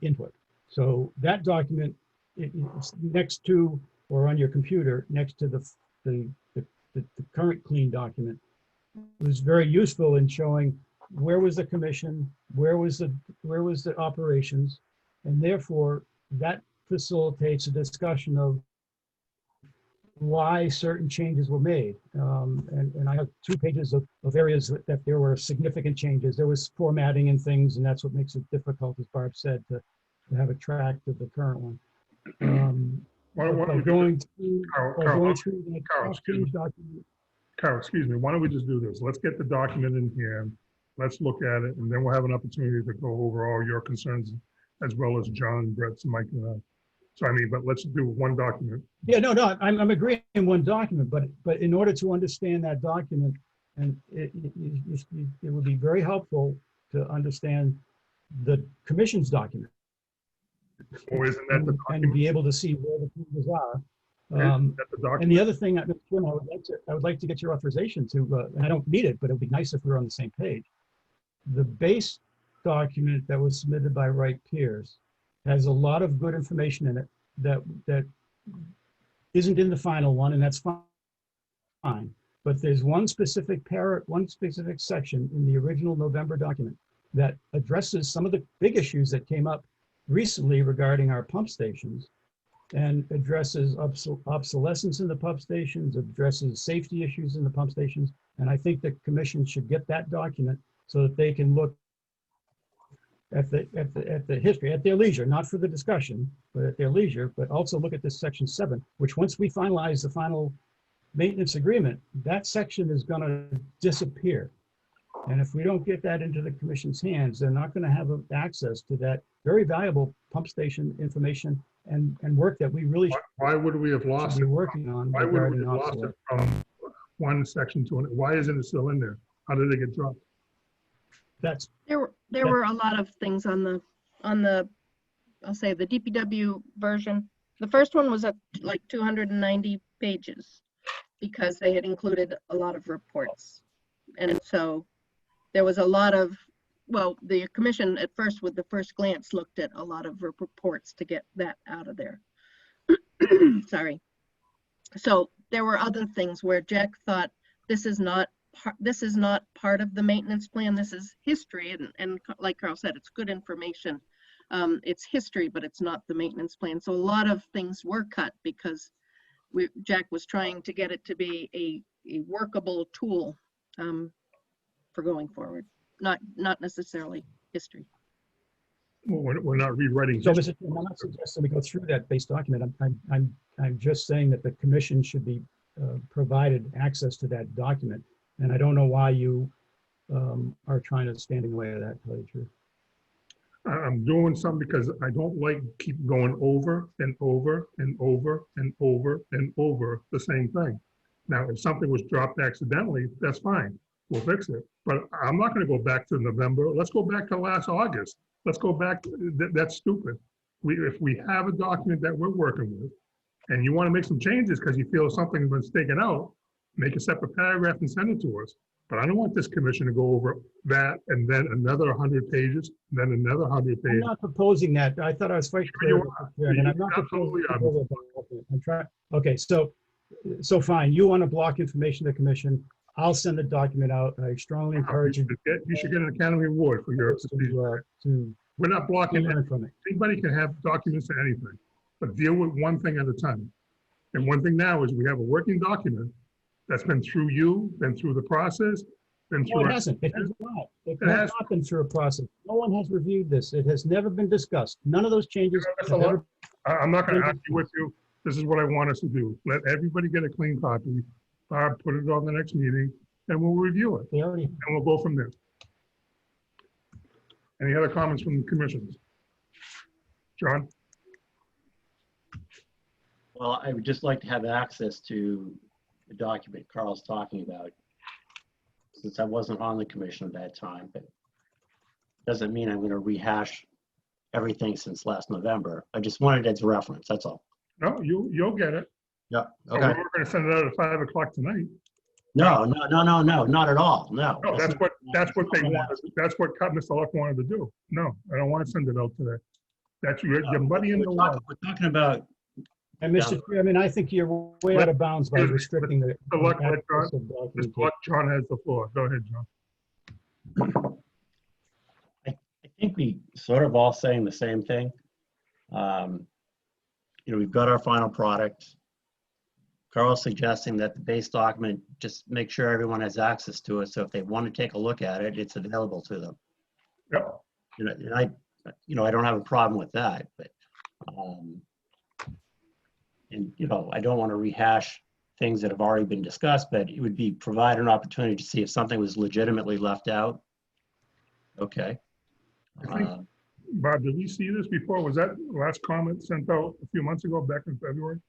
Speaker 4: input. So that document, it's next to, or on your computer, next to the current clean document, was very useful in showing where was the commission, where was the operations, and therefore that facilitates a discussion of why certain changes were made. And I have 2 pages of areas that there were significant changes. There was formatting and things, and that's what makes it difficult, as Barb said, to have a track of the current one.
Speaker 1: Carl, excuse me, why don't we just do this? Let's get the document in hand. Let's look at it, and then we'll have an opportunity to go over all your concerns, as well as John, Brett's, Mike, and I. So I mean, but let's do one document.
Speaker 4: Yeah, no, I'm agreeing in one document, but in order to understand that document, And it would be very helpful to understand the commission's document.
Speaker 1: Or isn't that the
Speaker 4: And
Speaker 1: document?
Speaker 4: be able to see where the changes are.
Speaker 1: Isn't that the
Speaker 4: And
Speaker 1: document?
Speaker 4: the other thing, Mr. Chairman, I would like to get your authorization to, and I don't need it, but it would be nice if we were on the same page. The base document that was submitted by Wright Pierce has a lot of good information in it that isn't in the final one, and that's fine. But there's one specific section in the original November document that addresses some of the big issues that came up recently regarding our pump stations, and addresses obsolescence in the pump stations, addresses safety issues in the pump stations. And I think the commission should get that document so that they can look at the history, at their leisure, not for the discussion, but at their leisure, but also look at this section 7, which once we finalize the final maintenance agreement, that section is going to disappear. And if we don't get that into the commission's hands, they're not going to have access to that very valuable pump station information and work that we really
Speaker 1: Why would we have
Speaker 4: should
Speaker 1: lost
Speaker 4: be
Speaker 1: it?
Speaker 4: working on
Speaker 1: Why would we
Speaker 4: regarding
Speaker 1: have lost
Speaker 4: obsolete.
Speaker 1: it from one section to another? Why isn't it still in there? How did it get dropped?
Speaker 4: That's
Speaker 5: There were a lot of things on the, I'll say the DPW version. The first one was at like 290 pages because they had included a lot of reports. And so there was a lot of, well, the commission at first with the first glance looked at a lot of reports to get that out of there. Sorry. So there were other things where Jack thought this is not part of the maintenance plan. This is history, and like Carl said, it's good information. It's history, but it's not the maintenance plan. So a lot of things were cut because Jack was trying to get it to be a workable tool for going forward, not necessarily history.
Speaker 1: Well, we're not rewriting.
Speaker 4: so,
Speaker 1: history.
Speaker 4: Mr. Chairman, I'm not suggesting we go through that base document. I'm just saying that the commission should be provided access to that document. And I don't know why you are trying to stand in the way of that, to tell you the truth.
Speaker 1: I'm doing some because I don't like keep going over and over and over and over and over the same thing. Now, if something was dropped accidentally, that's fine. We'll fix it. But I'm not going to go back to November. Let's go back to last August. Let's go back. That's stupid. If we have a document that we're working with and you want to make some changes because you feel something's been taken out, make a separate paragraph and send it to us. But I don't want this commission to go over that and then another 100 pages, then another 100
Speaker 4: I'm
Speaker 1: pages.
Speaker 4: not proposing that. I thought I was quite clear. And I'm not
Speaker 1: Absolutely
Speaker 4: proposing. I'm trying. Okay, so fine. You want to block information to the commission. I'll send the document out. I strongly encourage you
Speaker 1: You should get an Academy Award for your
Speaker 4: to
Speaker 1: We're not blocking it.
Speaker 4: learn from it.
Speaker 1: Anybody can have documents or anything, but deal with one thing at a time. And one thing now is we have a working document that's been through you, been through the process, been
Speaker 4: No,
Speaker 1: through.
Speaker 4: it hasn't. It has not. It
Speaker 1: It
Speaker 4: has
Speaker 1: has.
Speaker 4: not been through a process. No one has reviewed this. It has never been discussed. None of those changes
Speaker 1: That's
Speaker 4: have
Speaker 1: a lot.
Speaker 4: ever.
Speaker 1: I'm not gonna argue with you. This is what I want us to do. Let everybody get a clean copy. Barb, put it on the next meeting and we'll review it
Speaker 4: They already.
Speaker 1: and we'll go from there. Any other comments from the commissions? John?
Speaker 7: Well, I would just like to have access to the document Carl's talking about, since I wasn't on the commission at that time, but doesn't mean I'm going to rehash everything since last November. I just wanted it as reference, that's all.
Speaker 1: No, you'll get it.
Speaker 7: Yeah,
Speaker 1: So
Speaker 7: okay.
Speaker 1: we're gonna send it out at 5 o'clock tonight.
Speaker 7: No, not at all, no.
Speaker 1: No, that's what they wanted. That's what Mr. Luck wanted to do. No, I don't want to send it out today. That's your money in the water.
Speaker 7: We're talking about,
Speaker 4: And Mr. Chairman, I think you're way out of bounds by restricting the.
Speaker 1: Mr. Luck, let
Speaker 4: access
Speaker 1: John-
Speaker 4: of
Speaker 1: Mr.
Speaker 4: documentation.
Speaker 1: Luck, John has the floor. Go ahead, John.
Speaker 7: I think we sort of all saying the same thing. We've got our final product. Carl's suggesting that the base document, just make sure everyone has access to it. So if they want to take a look at it, it's available to them.
Speaker 1: Yep.
Speaker 7: And I don't have a problem with that, but, I don't want to rehash things that have already been discussed, but it would be provide an opportunity to see if something was legitimately left out. Okay.
Speaker 1: I think, Bob, did we see this before? Was that last comment sent out a few months ago, back in February?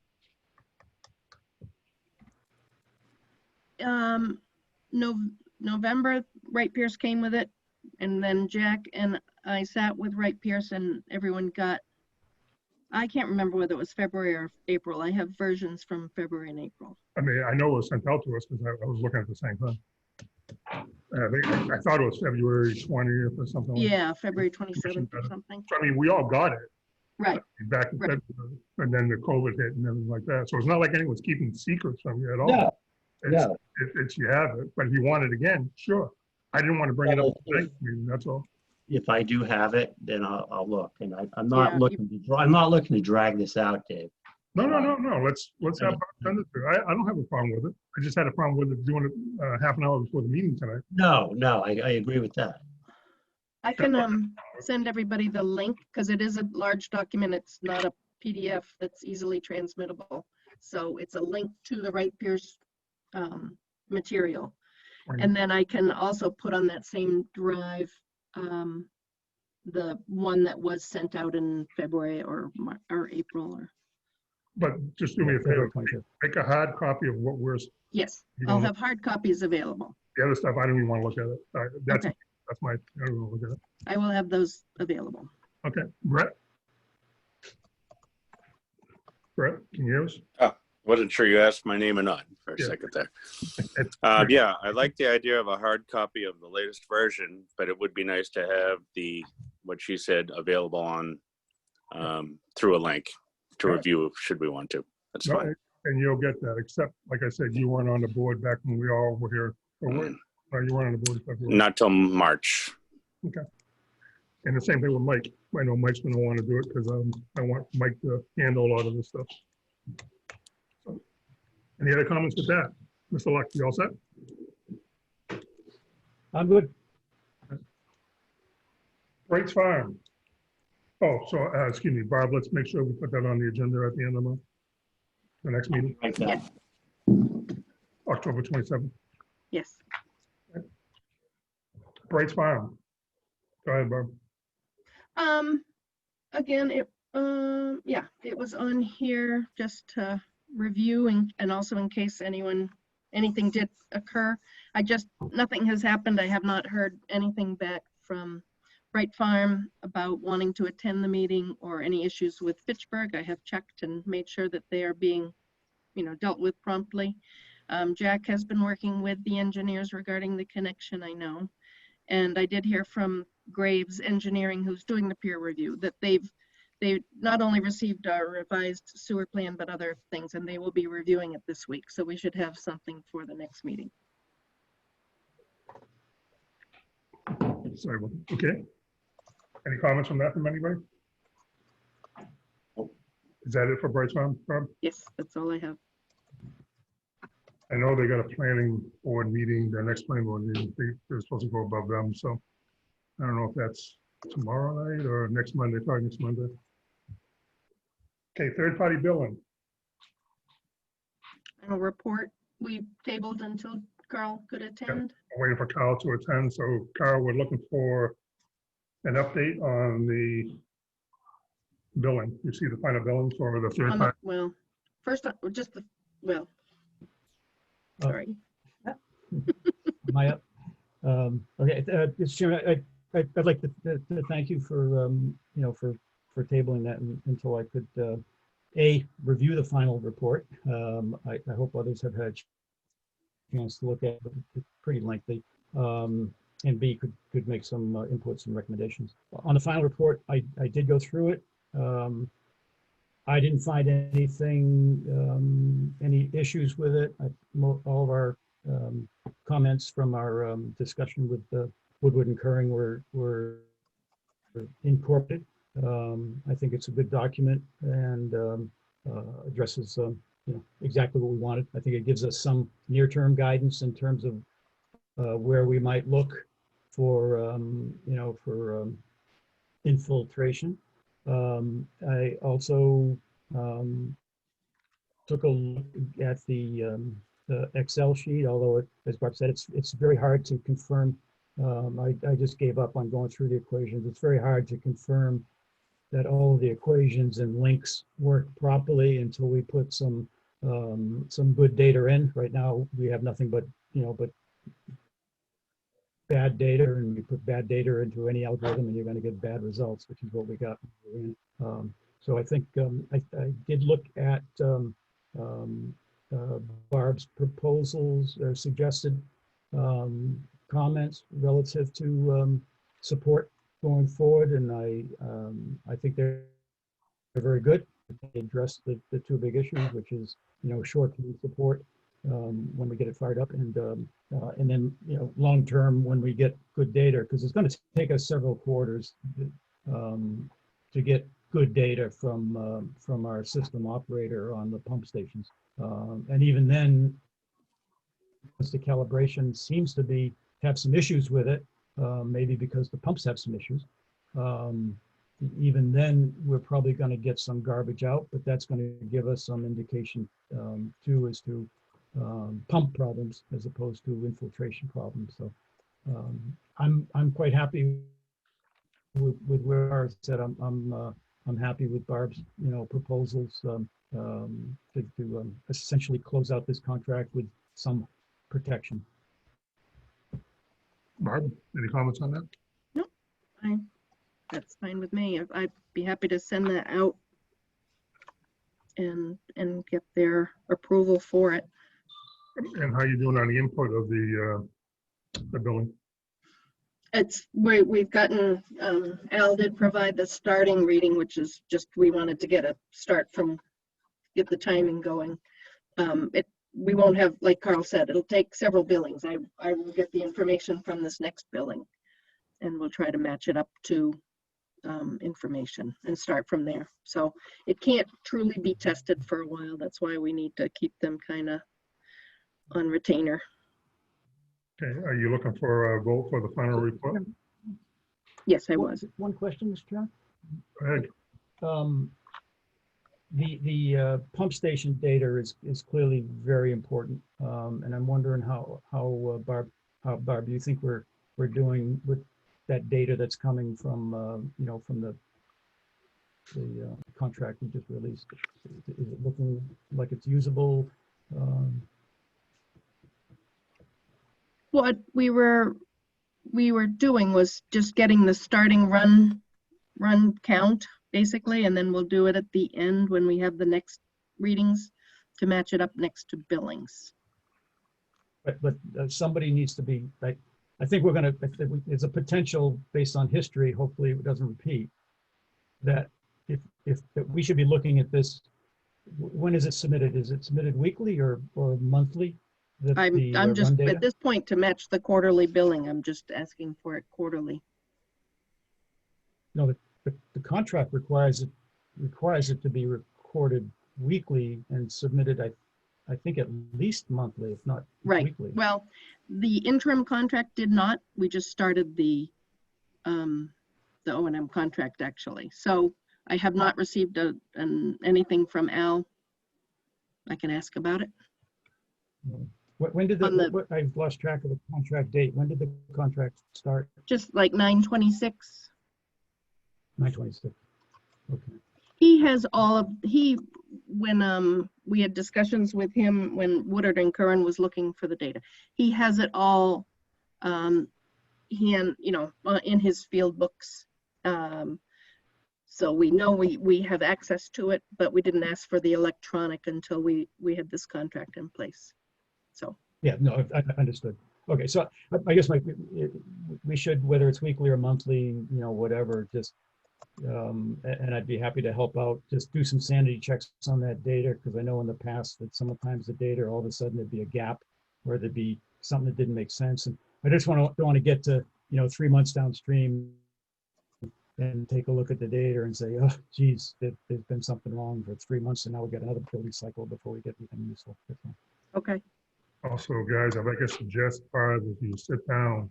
Speaker 5: November, Wright Pierce came with it. And then Jack and I sat with Wright Pierce and everyone got, I can't remember whether it was February or April. I have versions from February and April.
Speaker 1: I mean, I know it was sent out to us because I was looking at the same thing. I thought it was February 20th or something. Like
Speaker 5: Yeah, February 27th or something.
Speaker 1: So, I mean, we all got it
Speaker 5: Right.
Speaker 1: back in
Speaker 5: Right.
Speaker 1: February, and then the COVID hit and everything like that. So it's not like anyone's keeping secrets from you at all.
Speaker 7: No,
Speaker 1: It's,
Speaker 7: no.
Speaker 1: it's you have it, but if you want it again, sure. I didn't want to bring it up
Speaker 7: Well,
Speaker 1: tonight. I mean, that's all.
Speaker 7: If I do have it, then I'll look. And I'm not
Speaker 5: Yeah,
Speaker 7: looking to, I'm not looking to drag this out, Dave.
Speaker 1: No. Let's have Bob send it to. I don't have a problem with it. I just had a problem with it doing it half an hour before the meeting tonight.
Speaker 7: No, I agree with that.
Speaker 5: I can send everybody the link because it is a large document. It's not a PDF that's easily transmittable. So it's a link to the Wright Pierce material. And then I can also put on that same drive the one that was sent out in February or April.
Speaker 1: But just do me a favor,
Speaker 4: February 25th.
Speaker 1: make a hard copy of what we're,
Speaker 5: Yes,
Speaker 1: You
Speaker 5: I'll
Speaker 1: don't-
Speaker 5: have hard copies available.
Speaker 1: the other stuff, I don't even want to look at it. That's
Speaker 5: Okay.
Speaker 1: my, I don't want to look at
Speaker 5: I will have those available.
Speaker 1: it. Okay, Brett? Brett, can you hear us?
Speaker 2: Wasn't sure you asked my name or not for a
Speaker 1: Yeah.
Speaker 2: second there.
Speaker 1: It's-
Speaker 2: Yeah, I like the idea of a hard copy of the latest version, but it would be nice to have what she said available on through a link to
Speaker 1: Right.
Speaker 2: review should we want to. That's
Speaker 1: No,
Speaker 2: fine.
Speaker 1: and you'll get that, except, like I said, you weren't on the board back when we all were here. Or were- no, you weren't on the board. in February.
Speaker 2: Not till March.
Speaker 1: And the same thing with Mike. I know Mike's gonna want to do it because I want Mike to handle a lot of this stuff. So, any other comments with that? Mr. Luck, you all set?
Speaker 4: I'm good.
Speaker 1: Wright's Farm. Oh, so, excuse me, Barb, let's make sure we put that on the agenda at the end of the next meeting,
Speaker 7: Like that.
Speaker 1: October 27th.
Speaker 5: Yes.
Speaker 1: Wright's Farm. Go ahead, Barb.
Speaker 5: Again, it was on here just to review and also in case anything did occur. Nothing has happened. I have not heard anything back from Wright Farm about wanting to attend the meeting or any issues with Fitchburg. I have checked and made sure that they are being, dealt with promptly. Jack has been working with the engineers regarding the connection, I know. And I did hear from Graves Engineering, who's doing the peer review, that they not only received our revised sewer plan, but other things, and they will be reviewing it this week. So we should have something for the next meeting.
Speaker 1: Sorry, okay. Any comments on that from anybody? Is that it for Wright's Farm, Barb?
Speaker 5: Yes, that's all I have.
Speaker 1: I know they got a planning board meeting, their next planning board meeting, they're supposed to go above them, so I don't know if that's tomorrow night or next Monday, probably next Monday. Okay, third-party billing.
Speaker 5: And a report we tabled until Carl could attend.
Speaker 1: I'm waiting for Carl to attend, so Carl, we're looking for an update on the billing. You see the final billing for the third party?
Speaker 5: Well, first, sorry.
Speaker 4: Am I up? Okay, Mr. Chairman, I'd like to thank you for, for tabling that until I could, A, review the final report. I hope others have had a chance to look at it. It's pretty lengthy. And B, could make some inputs and recommendations. On the final report, I did go through it. I didn't find anything, any issues with it. All of our comments from our discussion with Woodward and Curring were incorporated. I think it's a good document and addresses exactly what we wanted. I think it gives us some near-term guidance in terms of where we might look for infiltration. I also took a look at the Excel sheet, although as Barb said, it's very hard to confirm. I just gave up on going through the equations. It's very hard to confirm that all of the equations and links work properly until we put some good data in. Right now, we have nothing but bad data, and we put bad data into any algorithm, and you're going to get bad results, which is what we got. So I think I did look at Barb's proposals or suggested comments relative to support going forward, and I think they're very good. They address the two big issues, which is short-term support when we get it fired up, and then long-term when we get good data, because it's going to take us several quarters to get good data from our system operator on the pump stations, and even then, the calibration seems to have some issues with it, maybe because the pumps have some issues. Even then, we're probably going to get some garbage out, but that's going to give us some indication too as to pump problems as opposed to infiltration problems. So I'm quite happy with where Barb said. I'm happy with Barb's proposals to essentially close out this contract with some protection.
Speaker 1: Barb, any comments on that?
Speaker 5: No, that's fine with me. I'd be happy to send that out and get their approval for it.
Speaker 1: And how you doing on the input of the billing?
Speaker 5: We've gotten, Al did provide the starting reading, which is just, we wanted to get the timing going. We won't have, like Carl said, it'll take several billings. I will get the information from this next billing, and we'll try to match it up to information and start from there. So it can't truly be tested for a while. That's why we need to keep them kind of on retainer.
Speaker 1: Okay, are you looking for a vote for the final report?
Speaker 5: Yes, I was.
Speaker 4: One question, Mr. Chairman.
Speaker 1: Go ahead.
Speaker 4: The pump station data is clearly very important, and I'm wondering how Barb, you think we're doing with that data that's coming from from the contract we just released. Is it looking like it's usable?
Speaker 5: What we were doing was just getting the starting run count, basically, and then we'll do it at the end when we have the next readings to match it up next to billings.
Speaker 4: But somebody needs to be, like, I think we're going to, there's a potential based on history, hopefully it doesn't repeat, that if that we should be looking at this. When is it submitted? Is it submitted weekly or monthly?
Speaker 5: I'm just at this point to match the quarterly billing. I'm just asking for it quarterly.
Speaker 4: No, the contract requires it to be recorded weekly and submitted. I think at least monthly, if not weekly.
Speaker 5: Well, the interim contract did not. We just started the O&M contract actually. So I have not received anything from Al. I can ask about it.
Speaker 4: When did I've lost track of the contract date. When did the contract start?
Speaker 5: Just like 9/26.
Speaker 4: 9/26. Okay.
Speaker 5: He has when we had discussions with him when Woodard and Curran was looking for the data, he has it all in his field books. So we know we have access to it, but we didn't ask for the electronic until we had this contract in place. So
Speaker 4: yeah, no, I understood. Okay, so I guess we should, whether it's weekly or monthly, whatever, just and I'd be happy to help out. Just do some sanity checks on that data, because I know in the past that sometimes the data, all of a sudden there'd be a gap, or there'd be something that didn't make sense, and I just don't want to get to 3 months downstream and take a look at the data and say, oh, geez, there's been something wrong for 3 months, and now we got another billing cycle before we get anything useful.
Speaker 5: okay.
Speaker 1: Also, guys, I'd like to suggest, Barb, if you sit down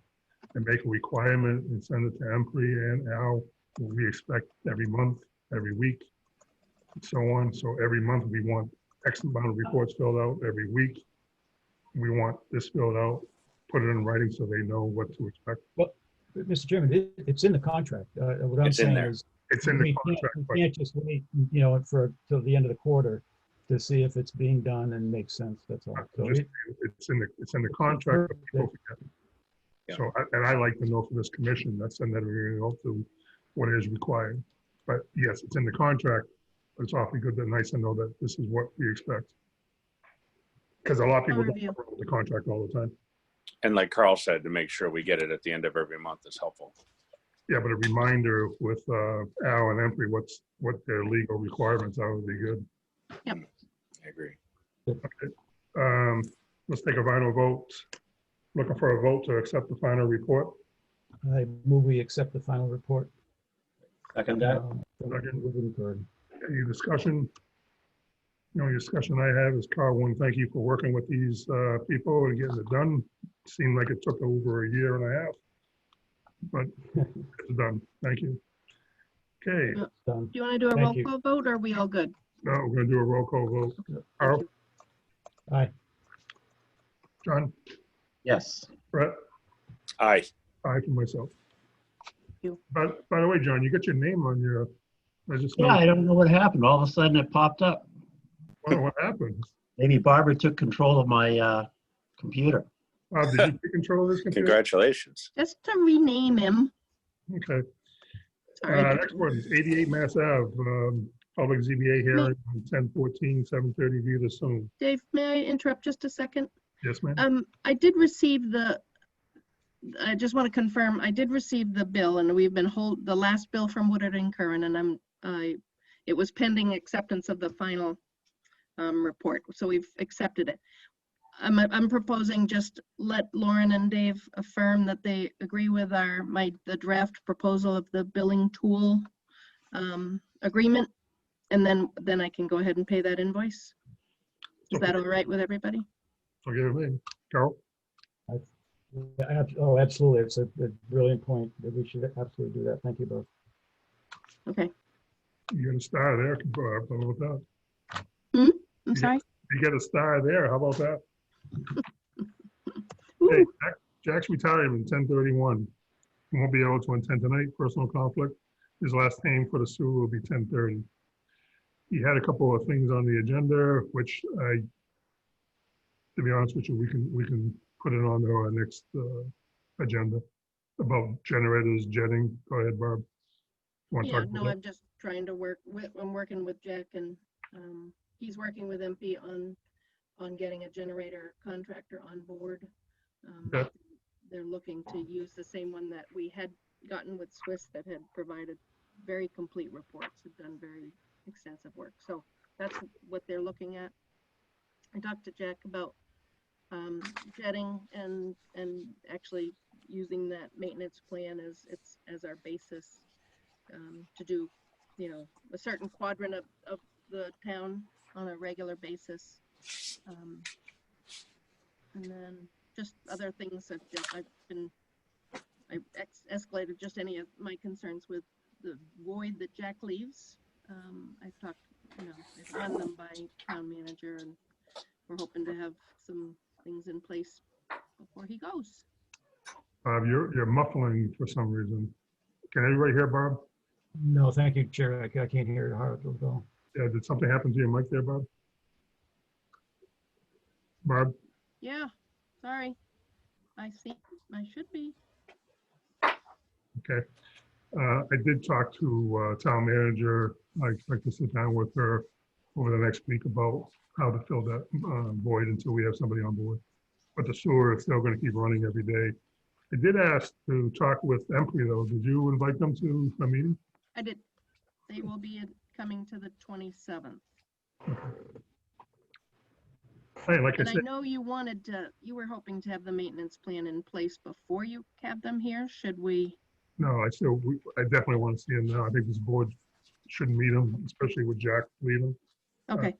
Speaker 1: and make a requirement and send it to Emprey and Al, we expect every month, every week, and so on. So every month we want X amount of reports filled out. Every week we want this filled out. Put it in writing so they know what to expect.
Speaker 4: Well, Mr. Chairman, it's in the contract. What I'm saying is,
Speaker 1: it's in the contract.
Speaker 4: We can't just wait, till the end of the quarter to see if it's being done and makes sense, that's all. So
Speaker 1: Just, it's in the contract. But people forget.
Speaker 2: Yeah.
Speaker 1: So, and I like to know for this commission, that's send that out to what is required. But yes, it's in the contract, but it's awfully good and nice to know that this is what we expect. Because a lot of people don't
Speaker 5: Overview.
Speaker 1: follow the contract all the time.
Speaker 2: And like Carl said, to make sure we get it at the end of every month is helpful.
Speaker 1: Yeah, but a reminder with Al and Empry, what their legal requirements are would be good.
Speaker 2: I agree.
Speaker 1: Let's take a final vote. Looking for a vote to accept the final report.
Speaker 4: I move we accept the final report.
Speaker 7: Second that.
Speaker 1: Second.
Speaker 4: Moving forward.
Speaker 1: Any discussion? The only discussion I have is, Carl, one, thank you for working with these people and getting it done. Seemed like it took over a year and a half, but it's done. Thank you. Okay,
Speaker 4: Done.
Speaker 5: Do you want to do a
Speaker 4: Thank
Speaker 5: roll
Speaker 4: you.
Speaker 5: call vote or are we all good?
Speaker 1: now we're gonna do a roll call vote.
Speaker 5: Thank
Speaker 1: Carl,
Speaker 5: you.
Speaker 4: Aye.
Speaker 1: John,
Speaker 7: Yes.
Speaker 1: Brett,
Speaker 2: Aye.
Speaker 1: aye for myself.
Speaker 5: You.
Speaker 1: But by the way, John, you got your name on your, I just
Speaker 7: Yeah, I
Speaker 1: know,
Speaker 7: don't know what happened. All of a sudden it popped up.
Speaker 1: what happened?
Speaker 7: Maybe Barbara took control of my computer.
Speaker 1: Bob, did you take control of this computer?
Speaker 2: Congratulations.
Speaker 5: Just to rename him.
Speaker 1: Okay.
Speaker 5: Sorry.
Speaker 1: Next one, 88 Mass Ave, public ZBA hearing on 10/14, 7:30 via the Zoom.
Speaker 5: Dave, may I interrupt just a second?
Speaker 1: Yes, ma'am?
Speaker 5: I did receive I just want to confirm, I did receive the bill and we've been the last bill from Woodard and Curran and it was pending acceptance of the final report. So we've accepted it. I'm proposing just let Lauren and Dave affirm that they agree with the draft proposal of the billing tool agreement. And then I can go ahead and pay that invoice. Is that all right with everybody?
Speaker 1: Forgive me. Carol?
Speaker 4: Yeah, oh, absolutely. It's a brilliant point. We should absolutely do that. Thank you both.
Speaker 5: Okay.
Speaker 1: You got a star there, Barb. How about that?
Speaker 5: I'm sorry.
Speaker 1: You get a star there. How about that?
Speaker 5: Ooh,
Speaker 1: Hey, Jack's retirement, 10/31. He won't be able to attend tonight, personal conflict. His last name for the sewer will be 10/30. He had a couple of things on the agenda, which to be honest with you, we can put it on our next agenda about generators, jetting. Go ahead, Barb. Want to
Speaker 5: Yeah,
Speaker 1: talk
Speaker 5: no,
Speaker 1: about
Speaker 5: I'm just trying to I'm working with Jack and he's working with MP on getting a generator contractor on board.
Speaker 1: Okay.
Speaker 5: They're looking to use the same one that we had gotten with Swiss that had provided very complete reports, had done very extensive work. So that's what they're looking at. I talked to Jack about jetting and actually using that maintenance plan as our basis to do, a certain quadrant of the town on a regular basis. And then just other things that I escalated just any of my concerns with the void that Jack leaves. I've talked, I've run them by town manager and we're hoping to have some things in place before he goes.
Speaker 1: Barb, you're muffling for some reason. Can everybody hear Barb?
Speaker 4: No, thank you, Chair. I can't hear it hard at all.
Speaker 1: Yeah, did something happen to your mic there, Barb? Barb?
Speaker 5: Yeah, sorry. I should be.
Speaker 1: Okay. I did talk to town manager. I expect to sit down with her over the next week about how to fill that void until we have somebody on board. But the sewer is still going to keep running every day. I did ask to talk with Empry though. Did you invite them to a meeting?
Speaker 5: I did. They will be coming to the 27th.
Speaker 1: Hey, like I
Speaker 5: And I
Speaker 1: said,
Speaker 5: know you were hoping to have the maintenance plan in place before you have them here. Should we?
Speaker 1: no, I definitely want to see him now. I think this board should meet him, especially with Jack leaving.
Speaker 5: Okay,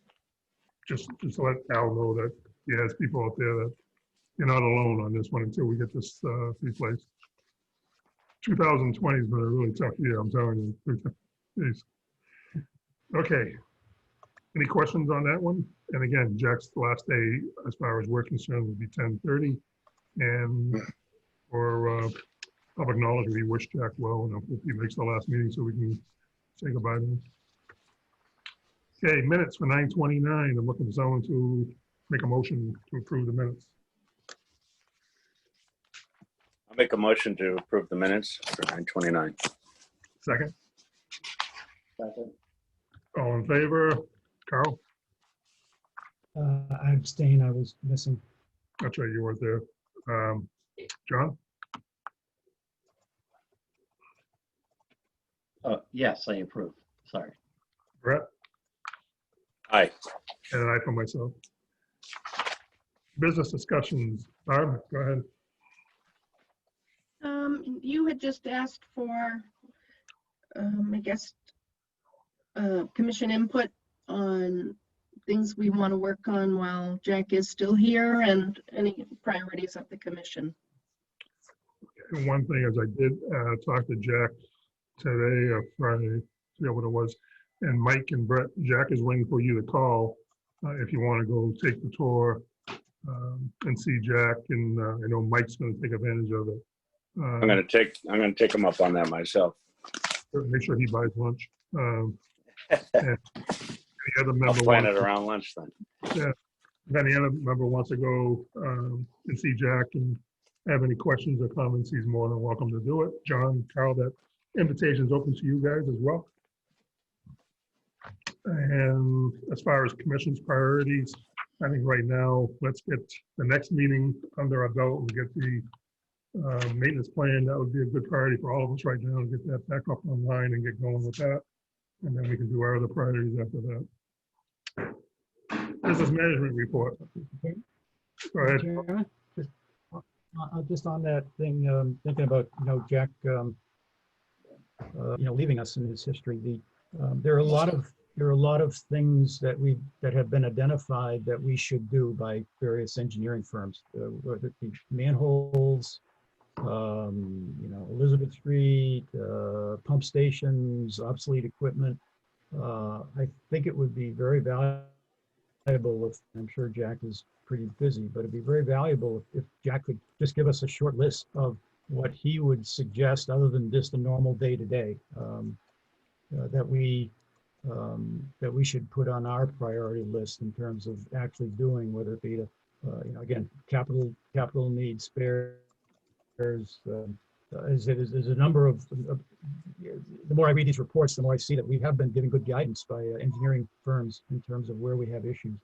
Speaker 1: Just to let Al know that he has people out there that you're not alone on this one until we get this replaced. 2020 has been a really tough year, I'm telling you. Jeez. Okay. Any questions on that one? And again, Jack's last day, as far as we're concerned, will be 10:30. And for public knowledge, we wish Jack well, and I hope he makes the last meeting so we can say goodbye to him. Okay, minutes for 9:29. I'm looking for someone to make a motion to approve the minutes.
Speaker 2: I'll make a motion to approve the minutes for 9:29.
Speaker 1: Second,
Speaker 7: Second.
Speaker 1: all in favor? Carl?
Speaker 4: I abstain, I was missing.
Speaker 1: That's right, you weren't there. John?
Speaker 7: Yes, I approve. Sorry.
Speaker 1: Brett?
Speaker 2: Aye.
Speaker 1: And an aye for myself. Business discussions. Barb, go ahead.
Speaker 5: You had just asked for, I guess, commission input on things we want to work on while Jack is still here and any priorities of the commission.
Speaker 1: And one thing is I did talk to Jack today or Friday, I forget what it was, and Mike and Brett, Jack is waiting for you to call if you want to go take the tour and see Jack, and I know Mike's going to take advantage of it.
Speaker 2: I'm gonna take him up on that myself.
Speaker 1: Make sure he buys lunch. And the other
Speaker 2: I'll
Speaker 1: member
Speaker 2: plan
Speaker 1: wants,
Speaker 2: it around lunch then.
Speaker 1: if any other member wants to go and see Jack and have any questions or comments, he's more than welcome to do it. John, Carl, that invitation is open to you guys as well. And as far as commission's priorities, I think right now, let's get the next meeting under our belt and get the maintenance plan. That would be a good priority for all of us right now to get that back up online and get going with that. And then we can do our other priorities after that. Business management report. Go ahead.
Speaker 4: Chairman, just on that thing, thinking about, Jack, leaving us in his history. There are a lot of things that have been identified that we should do by various engineering firms, whether it be manholes, Elizabeth Street, pump stations, obsolete equipment. I think it would be very valuable if, I'm sure Jack is pretty busy, but it'd be very valuable if Jack could just give us a short list of what he would suggest other than just a normal day-to-day that we should put on our priority list in terms of actually doing, whether it be to, again, capital needs, spares. There's a number of, the more I read these reports, the more I see that we have been given good guidance by engineering firms in terms of where we have issues.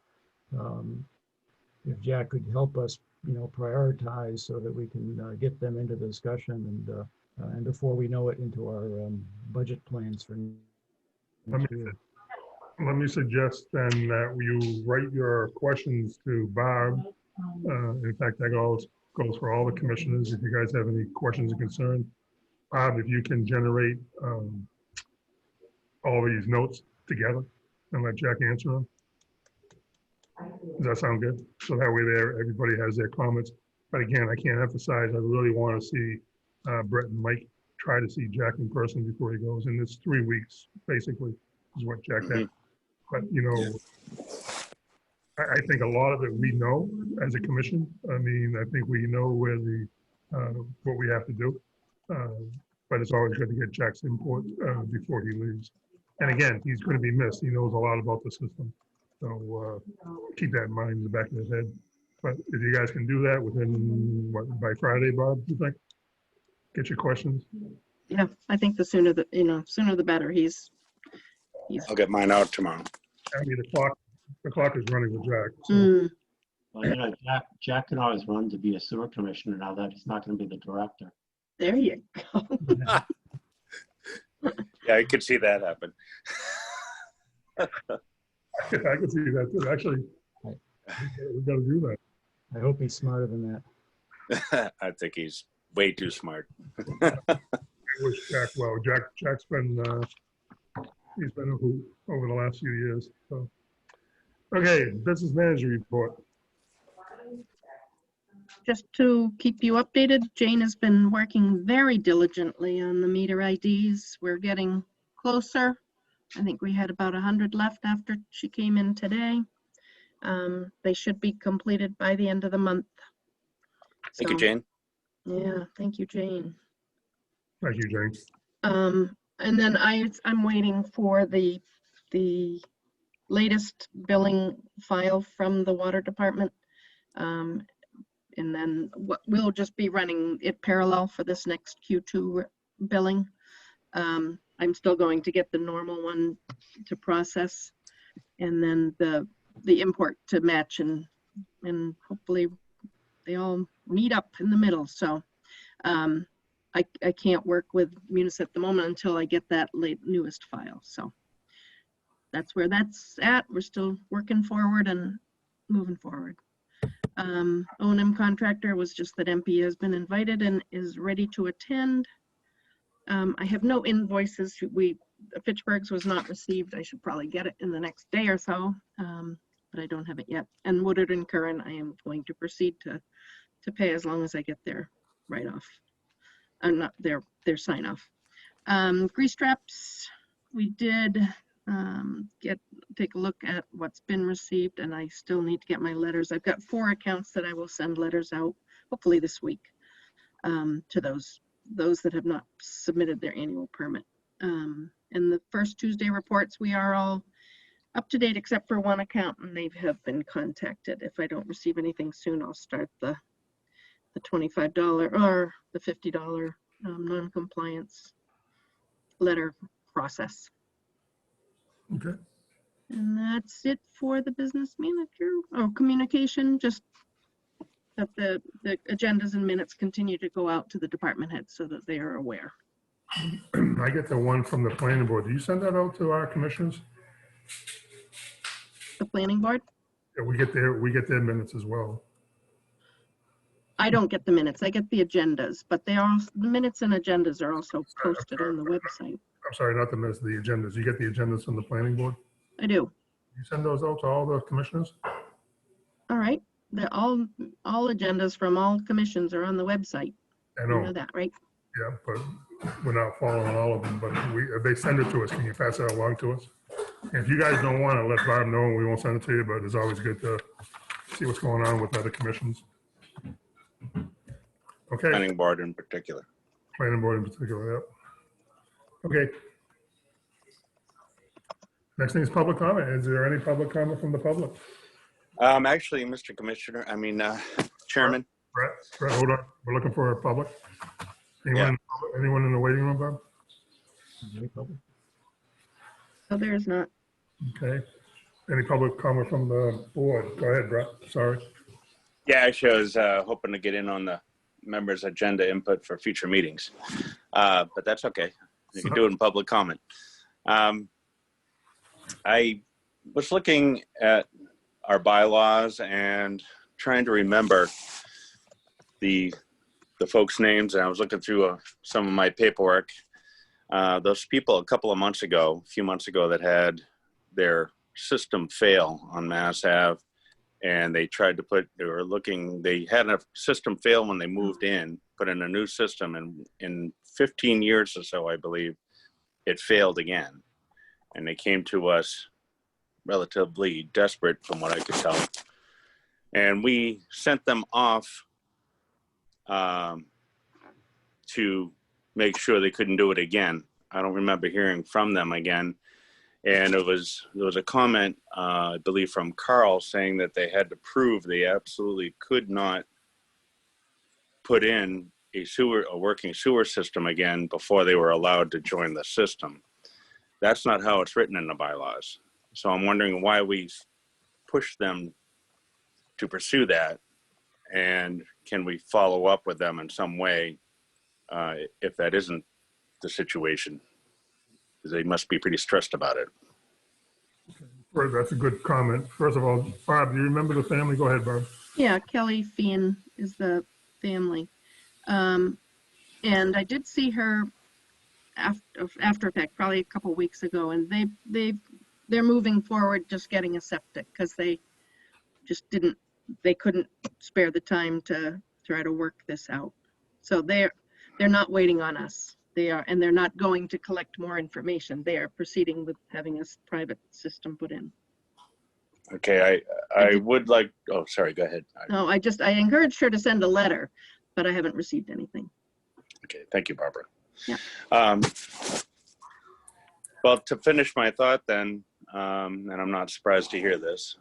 Speaker 4: If Jack could help us, prioritize so that we can get them into the discussion and before we know it, into our budget plans for next year.
Speaker 1: Let me suggest then that you write your questions to Barb. In fact, that goes for all the commissioners. If you guys have any questions or concerns, Bob, if you can generate all these notes together and let Jack answer them. Does that sound good? So that way everybody has their comments. But again, I can't emphasize, I really want to see Brett and Mike try to see Jack in person before he goes. And it's 3 weeks, basically, is what Jack had. But, I think a lot of it we know as a commission. I mean, I think we know where what we have to do. But it's always good to get Jack's input before he leaves. And again, he's going to be missed. He knows a lot about the system. So keep that in mind in the back of his head. But if you guys can do that within, by Friday, Bob, you think? Get your questions?
Speaker 5: Yeah, I think the sooner the better. He's
Speaker 2: I'll get mine out tomorrow.
Speaker 1: I mean, the clock is running with Jack. So.
Speaker 7: Well, Jack can always run to be a sewer commissioner now that he's not going to be the director.
Speaker 5: There you go.
Speaker 2: Yeah, I could see that happen.
Speaker 1: I can see that too. Actually, we got to do that.
Speaker 4: I hope he's smarter than that.
Speaker 2: I think he's way too smart.
Speaker 1: I wish Jack well. Jack's been he's been a hoot over the last few years. So, okay, business manager report.
Speaker 5: Just to keep you updated, Jane has been working very diligently on the meter IDs. We're getting closer. I think we had about 100 left after she came in today. They should be completed by the end of the month.
Speaker 2: Thank you, Jane.
Speaker 5: Yeah, thank you, Jane.
Speaker 1: Thank you, Jane.
Speaker 5: And then I'm waiting for the latest billing file from the water department. And then we'll just be running it parallel for this next Q2 billing. I'm still going to get the normal one to process, and then the import to match, and hopefully they all meet up in the middle. So I can't work with Munis at the moment until I get that newest file. So that's where that's at. We're still working forward and moving forward. O&M contractor was just that MP has been invited and is ready to attend. I have no invoices. Fitchburg's was not received. I should probably get it in the next day or so, but I don't have it yet. And Woodard and Curran, I am going to proceed to pay as long as I get their write-off, not their sign off. Grease traps, we did take a look at what's been received, and I still need to get my letters. I've got 4 accounts that I will send letters out, hopefully this week, to those that have not submitted their annual permit. And the first Tuesday reports, we are all up to date except for 1 account, and they have been contacted. If I don't receive anything soon, I'll start the $25 or the $50 non-compliance letter process.
Speaker 1: Okay.
Speaker 5: And that's it for the business manager. Oh, communication, just that the agendas and minutes continue to go out to the department heads so that they are aware.
Speaker 1: I get the one from the planning board. Do you send that out to our commissioners?
Speaker 5: The planning board?
Speaker 1: Yeah, we get their minutes as well.
Speaker 5: I don't get the minutes. I get the agendas, but the minutes and agendas are also posted on the website.
Speaker 1: I'm sorry, not the minutes, the agendas. You get the agendas from the planning board?
Speaker 5: I do.
Speaker 1: You send those out to all the commissioners?
Speaker 5: All right. All agendas from all commissions are on the website.
Speaker 1: I
Speaker 5: You
Speaker 1: know,
Speaker 5: know that, right?
Speaker 1: yeah, but we're not following all of them, but if they send it to us, can you pass it along to us? If you guys don't want to, let Barb know and we won't send it to you, but it's always good to see what's going on with other commissions. Okay,
Speaker 2: Planning board in particular.
Speaker 1: planning board in particular, yep. Okay. Next thing is public comment. Is there any public comment from the public?
Speaker 2: Actually, Mr. Commissioner, Chairman.
Speaker 1: Brett, hold on. We're looking for a public. Anyone in the waiting room, Bob?
Speaker 4: Any public?
Speaker 5: So there's not.
Speaker 1: Okay. Any public comment from the board? Go ahead, Brett. Sorry.
Speaker 2: Yeah, actually, I was hoping to get in on the members' agenda input for future meetings, but that's okay. You can do it in public comment. I was looking at our bylaws and trying to remember the folks' names, and I was looking through some of my paperwork. Those people a few months ago, that had their system fail on Mass Ave, and they tried to they had a system fail when they moved in, put in a new system, and in 15 years or so, I believe, it failed again. And they came to us relatively desperate from what I could tell. And we sent them off to make sure they couldn't do it again. I don't remember hearing from them again. And there was a comment, I believe from Carl, saying that they had to prove they absolutely could not put in a working sewer system again before they were allowed to join the system. That's not how it's written in the bylaws. So I'm wondering why we push them to pursue that, and can we follow up with them in some way if that isn't the situation? Because they must be pretty stressed about it.
Speaker 1: Well, that's a good comment. First of all, Barb, do you remember the family? Go ahead, Barb.
Speaker 5: Yeah, Kelly Fien is the family. And I did see her after effect probably a couple weeks ago, and they're moving forward just getting a septic because they couldn't spare the time to try to work this out. So they're not waiting on us. And they're not going to collect more information. They are proceeding with having a private system put in.
Speaker 2: Okay, I would like, oh, sorry, go ahead.
Speaker 5: No, I encouraged her to send a letter, but I haven't received anything.
Speaker 2: Okay, thank you, Barbara.
Speaker 5: Yeah.
Speaker 2: Well, to finish my thought then, and I'm not surprised to hear this.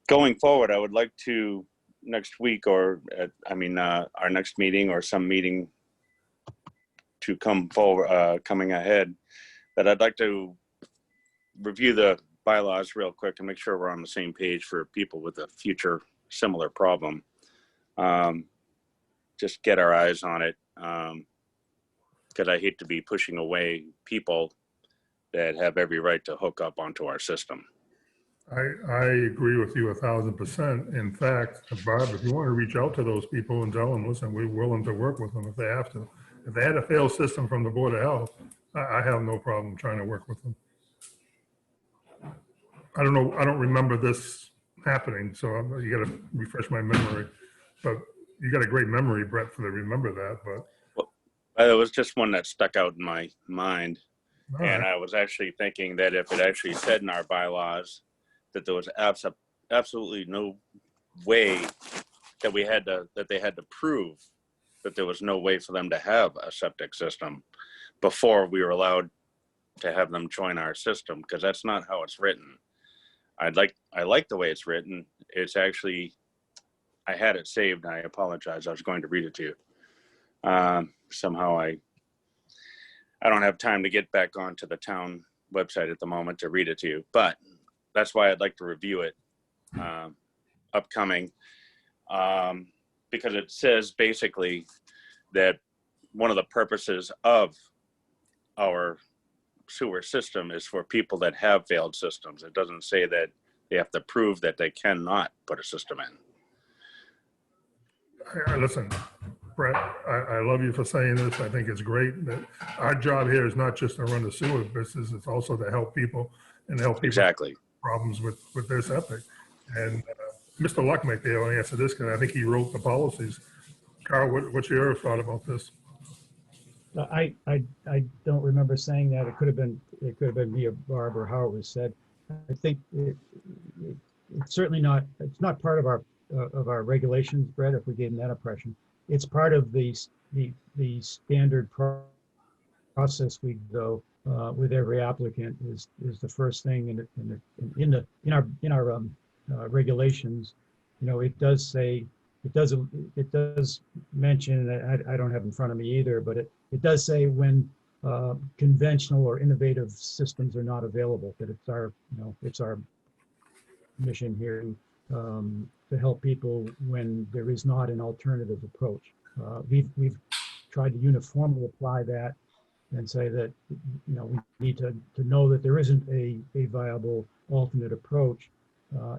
Speaker 2: Going forward, I would like to next week, or our next meeting or some meeting to come forward, coming ahead, that I'd like to review the bylaws real quick and make sure we're on the same page for people with a future similar problem. Just get our eyes on it, because I hate to be pushing away people that have every right to hook up onto our system.
Speaker 1: I agree with you 1,000%. In fact, Barb, if you want to reach out to those people and tell them, listen, we're willing to work with them if they have to. If they had a failed system from the Board of Health, I have no problem trying to work with them. I don't know, I don't remember this happening, so you got to refresh my memory. But you got a great memory, Brett, to remember that. But
Speaker 2: It was just one that stuck out in my mind.
Speaker 1: all
Speaker 2: And
Speaker 1: right.
Speaker 2: I was actually thinking that if it actually said in our bylaws that there was absolutely no way that they had to prove that there was no way for them to have a septic system before we were allowed to have them join our system, because that's not how it's written. I like the way it's written. It's actually, I had it saved. I apologize. I was going to read it to you. Somehow I don't have time to get back onto the town website at the moment to read it to you, but that's why I'd like to review it upcoming, because it says basically that one of the purposes of our sewer system is for people that have failed systems. It doesn't say that they have to prove that they cannot put a system in.
Speaker 1: Listen, Brett, I love you for saying this. I think it's great that our job here is not just to run the sewer business, it's also to help people and help people
Speaker 2: Exactly.
Speaker 1: problems with their septic. And Mr. Luck might be able to answer this, because I think he wrote the policies. Carl, what's your thought about this?
Speaker 4: I don't remember saying that. It could have been me or Barb or how it was said. I think it's certainly not. It's not part of our regulations, Brett. If we gave them that impression, it's part of the standard process we go with every applicant. Is the first thing in our regulations. You know, it does say. It does mention, I don't have in front of me either, but it does say when conventional or innovative systems are not available, that it's our mission here to help people when there is not an alternative approach. We've tried to uniformly apply that and say that, you know, we need to know that there isn't a viable alternate approach.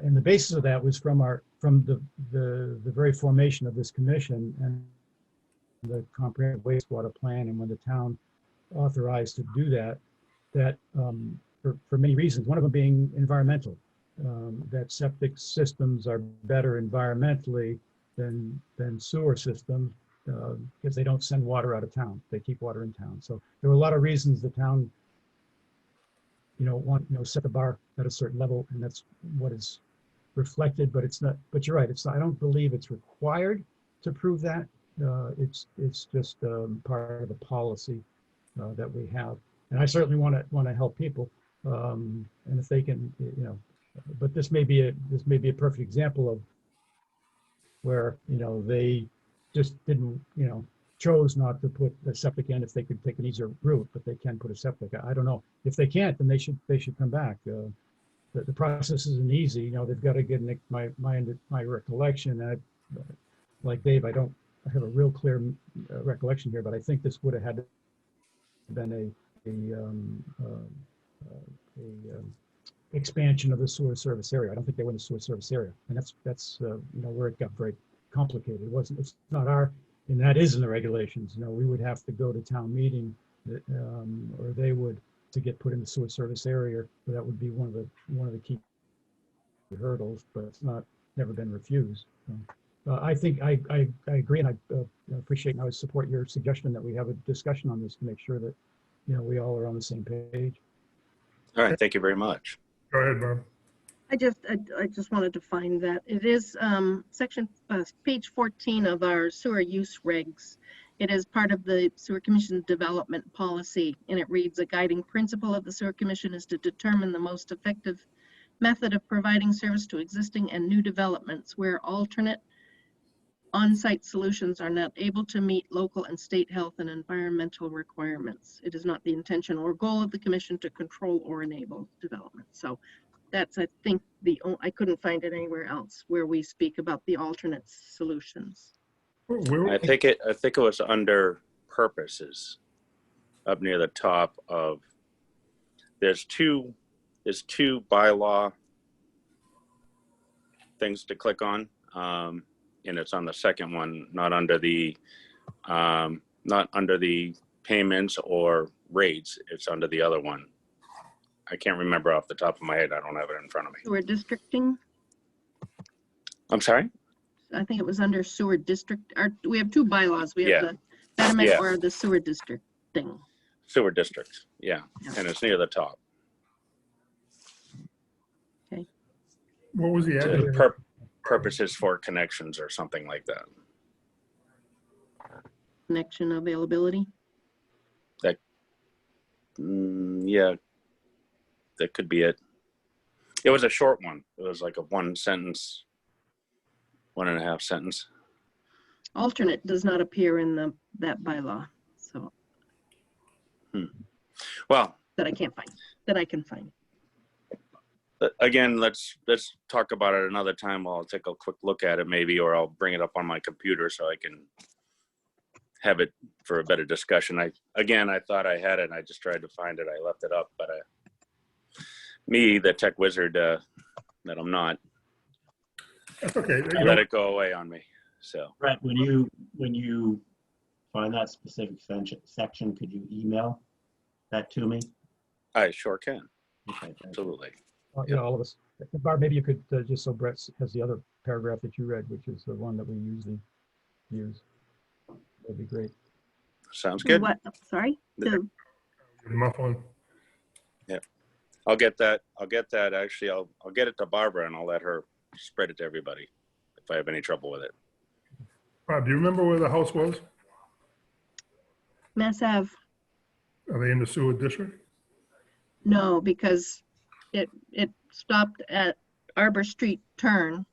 Speaker 4: And the basis of that was from the very formation of this commission and the comprehensive wastewater plan, and when the town authorized to do that for many reasons, one of them being environmental, that septic systems are better environmentally than sewer systems because they don't send water out of town. They keep water in town. So there were a lot of reasons the town set the bar at a certain level, and that's what is reflected, but it's not, but you're right, it's not, I don't believe it's required to prove that. It's just part of the policy that we have. And I certainly want to help people. And if they can, but this may be a perfect example of where, they just didn't, chose not to put a septic in if they could take an easier route, but they can put a septic. I don't know. If they can't, then they should come back. The process isn't easy. They've got to get my recollection. Like Dave, I have a real clear recollection here, but I think this would have had been a expansion of the sewer service area. I don't think they were in the sewer service area, and that's where it got very complicated. It's not and that is in the regulations. We would have to go to town meeting, or they would, to get put in the sewer service area. So that would be one of the key hurdles, but it's never been refused. So, I think I agree, and I appreciate, and I would support your suggestion that we have a discussion on this to make sure that we all are on the same page.
Speaker 2: All right, thank you very much.
Speaker 1: Go ahead, Barb.
Speaker 5: I just wanted to find that it is page 14 of our sewer use regs, It is part of the Sewer Commission development policy, and it reads, a guiding principle of the Sewer Commission is to determine the most effective method of providing service to existing and new developments where alternate on-site solutions are not able to meet local and state health and environmental requirements. It is not the intention or goal of the commission to control or enable development. So that's, I think, I couldn't find it anywhere else where we speak about the alternate solutions.
Speaker 2: I think it was under purposes up near the top of, there's two bylaw things to click on. And it's on the second one, not under the payments or rates. It's under the other one. I can't remember off the top of my head. I don't have it in front of me.
Speaker 5: Sewer districting,
Speaker 2: I'm sorry?
Speaker 5: I think it was under sewer district. We have two bylaws. We have
Speaker 2: Yeah.
Speaker 5: the betterment
Speaker 2: Yeah.
Speaker 5: or the sewer district thing.
Speaker 2: Sewer districts, yeah.
Speaker 5: Yeah.
Speaker 2: And it's near the top.
Speaker 1: What was the
Speaker 2: To
Speaker 1: address?
Speaker 2: purposes for connections or something like that.
Speaker 5: Connection availability.
Speaker 2: Yeah, that could be it. It was a short one. It was like a 1 sentence, 1.5 sentence.
Speaker 5: Alternate does not appear in that bylaw, so
Speaker 2: Well,
Speaker 5: that I can't find, that I can find.
Speaker 2: again, let's talk about it another time. I'll take a quick look at it maybe, or I'll bring it up on my computer so I can have it for a better discussion. I thought I had it and I just tried to find it. I left it up, but me, the tech wizard that I'm not,
Speaker 1: That's okay.
Speaker 2: I let it go away on me. So
Speaker 7: Brett, when you find that specific section, could you email that to me?
Speaker 2: I sure can.
Speaker 7: Okay, thank you.
Speaker 2: Absolutely.
Speaker 4: You know, all of us. Barb, maybe you could, just so Brett has the other paragraph that you read, which is the one that we usually use. That'd be great.
Speaker 2: Sounds good.
Speaker 5: What, sorry?
Speaker 1: Muffling.
Speaker 2: I'll get that. Actually, I'll get it to Barbara and I'll let her spread it to everybody if I have any trouble with it.
Speaker 1: Bob, do you remember where the house was?
Speaker 5: Mass Ave,
Speaker 1: Are they in the sewer district?
Speaker 5: no, because it stopped at Arbor Street turn.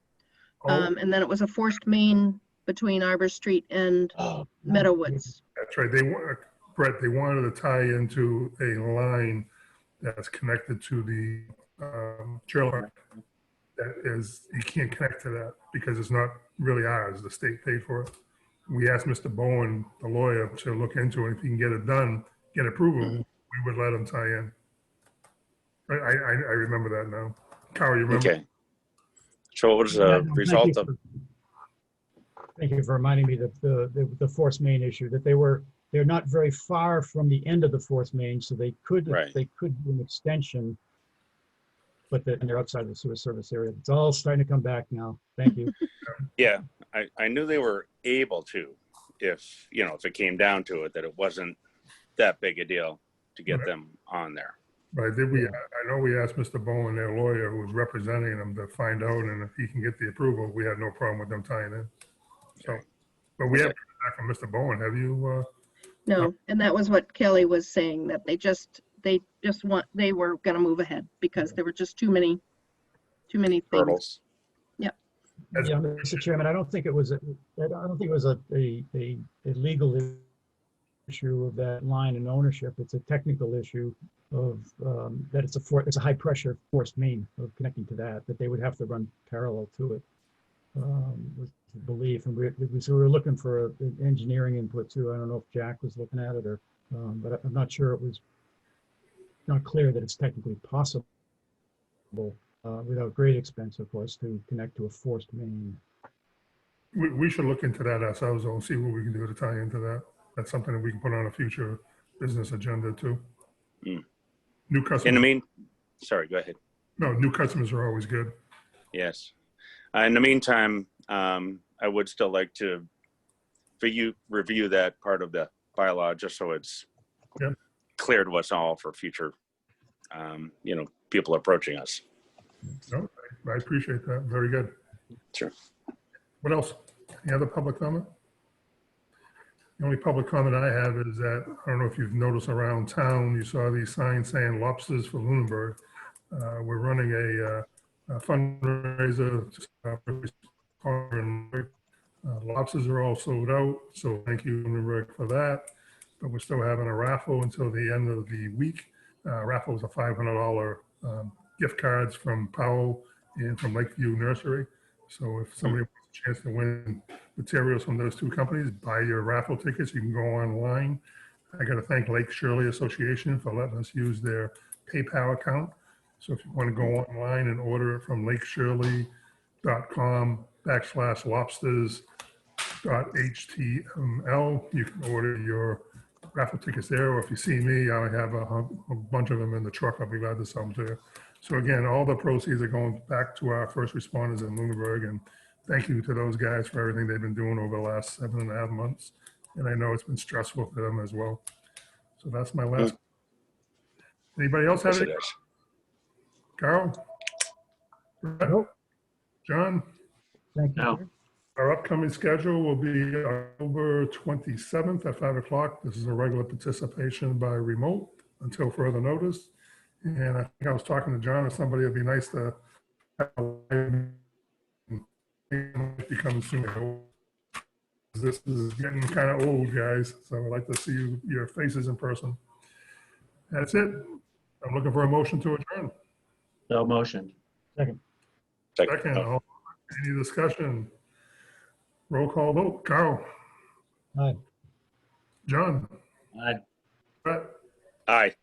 Speaker 1: Oh,
Speaker 5: And then it was a forced main between Arbor Street and Meadowwoods.
Speaker 1: that's right. Brett, they wanted to tie into a line that's connected to the trailer. That is, you can't connect to that because it's not really ours. The state paid for it. We asked Mr. Bowen, the lawyer, to look into it. If he can get it done, get approval, we would let him tie in. I remember that now. Carl, you remember?
Speaker 2: Okay. So what was
Speaker 4: Yeah,
Speaker 2: the
Speaker 4: no, thank
Speaker 2: result
Speaker 4: you
Speaker 2: of?
Speaker 4: Thank you for reminding me that the force main issue, that they're not very far from the end of the force main, so they could do an extension, but they're outside of the sewer service area. It's all starting to come back now. Thank you.
Speaker 2: Yeah, I knew they were able to, if it came down to it, that it wasn't that big a deal to get them on there.
Speaker 1: But I know we asked Mr. Bowen, their lawyer, who was representing them, to find out, and if he can get the approval, we had no problem with them tying in. So, but we haven't heard back from Mr. Bowen. Have you?
Speaker 5: No, and that was what Kelly was saying, that they were gonna move ahead because there were just too many things.
Speaker 2: Hurdles.
Speaker 4: Yeah, Mr. Chairman, I don't think it was a legal issue of that line in ownership. It's a technical issue of that it's a high pressure forced main of connecting to that they would have to run parallel to it. Was the belief, and we were looking for an engineering input too. I don't know if Jack was looking at it or, but I'm not sure. It was not clear that it's technically possible without great expense, of course, to connect to a forced main.
Speaker 1: We should look into that ourselves and see what we can do to tie into that. That's something that we can put on a future business agenda too. New customers.
Speaker 2: Sorry, go ahead.
Speaker 1: No, new customers are always good.
Speaker 2: Yes. In the meantime, I would still like to, for you, review that part of the bylaw just so it's clear to us all for future, people approaching us.
Speaker 1: No, I appreciate that. Very good.
Speaker 2: Sure.
Speaker 1: What else? Any other public comment? The only public comment I have is that, I don't know if you've noticed around town, you saw these signs saying lobsters for Lunenburg. We're running a fundraiser. Lobsters are all sold out, so thank you, Lunenburg, for that. But we're still having a raffle until the end of the week. Raffle is a $500 gift cards from Powell and from Lakeview Nursery. So if somebody wants a chance to win materials from those two companies, buy your raffle tickets. You can go online. I got to thank Lake Shirley Association for letting us use their PayPal account. So if you want to go online and order it from lakeshirley.com/lobsters.html, you can order your raffle tickets there. Or if you see me, I have a bunch of them in the truck. I'll be glad to sell them to you. So again, all the proceeds are going back to our first responders in Lunenburg, and thank you to those guys for everything they've been doing over the last 7.5 months. And I know it's been stressful for them as well. So that's my last. Anybody else have
Speaker 2: Yes, it
Speaker 1: any?
Speaker 2: is.
Speaker 1: Carl?
Speaker 4: Nope.
Speaker 1: John?
Speaker 4: Thank you.
Speaker 7: No.
Speaker 4: sir.
Speaker 1: Our upcoming schedule will be October 27th at 5 o'clock. This is a regular participation by remote until further notice. And I think I was talking to John or somebody, it'd be nice to have a live become soon. This is getting kind of old, guys. So I'd like to see your faces in person. That's it. I'm looking for a motion to adjourn.
Speaker 7: So motion.
Speaker 4: Second.
Speaker 1: Second, any discussion? Roll call vote. Carl?
Speaker 4: Aye.
Speaker 1: John?
Speaker 7: Aye.
Speaker 1: Brett?
Speaker 2: Aye.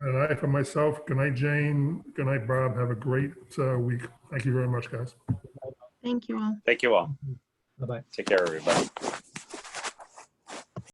Speaker 1: And I for myself. Good night, Jane. Good night, Bob. Have a great week. Thank you very much, guys.
Speaker 5: Thank you all.
Speaker 2: Thank you all.
Speaker 4: Bye-bye.
Speaker 2: Take care, everybody.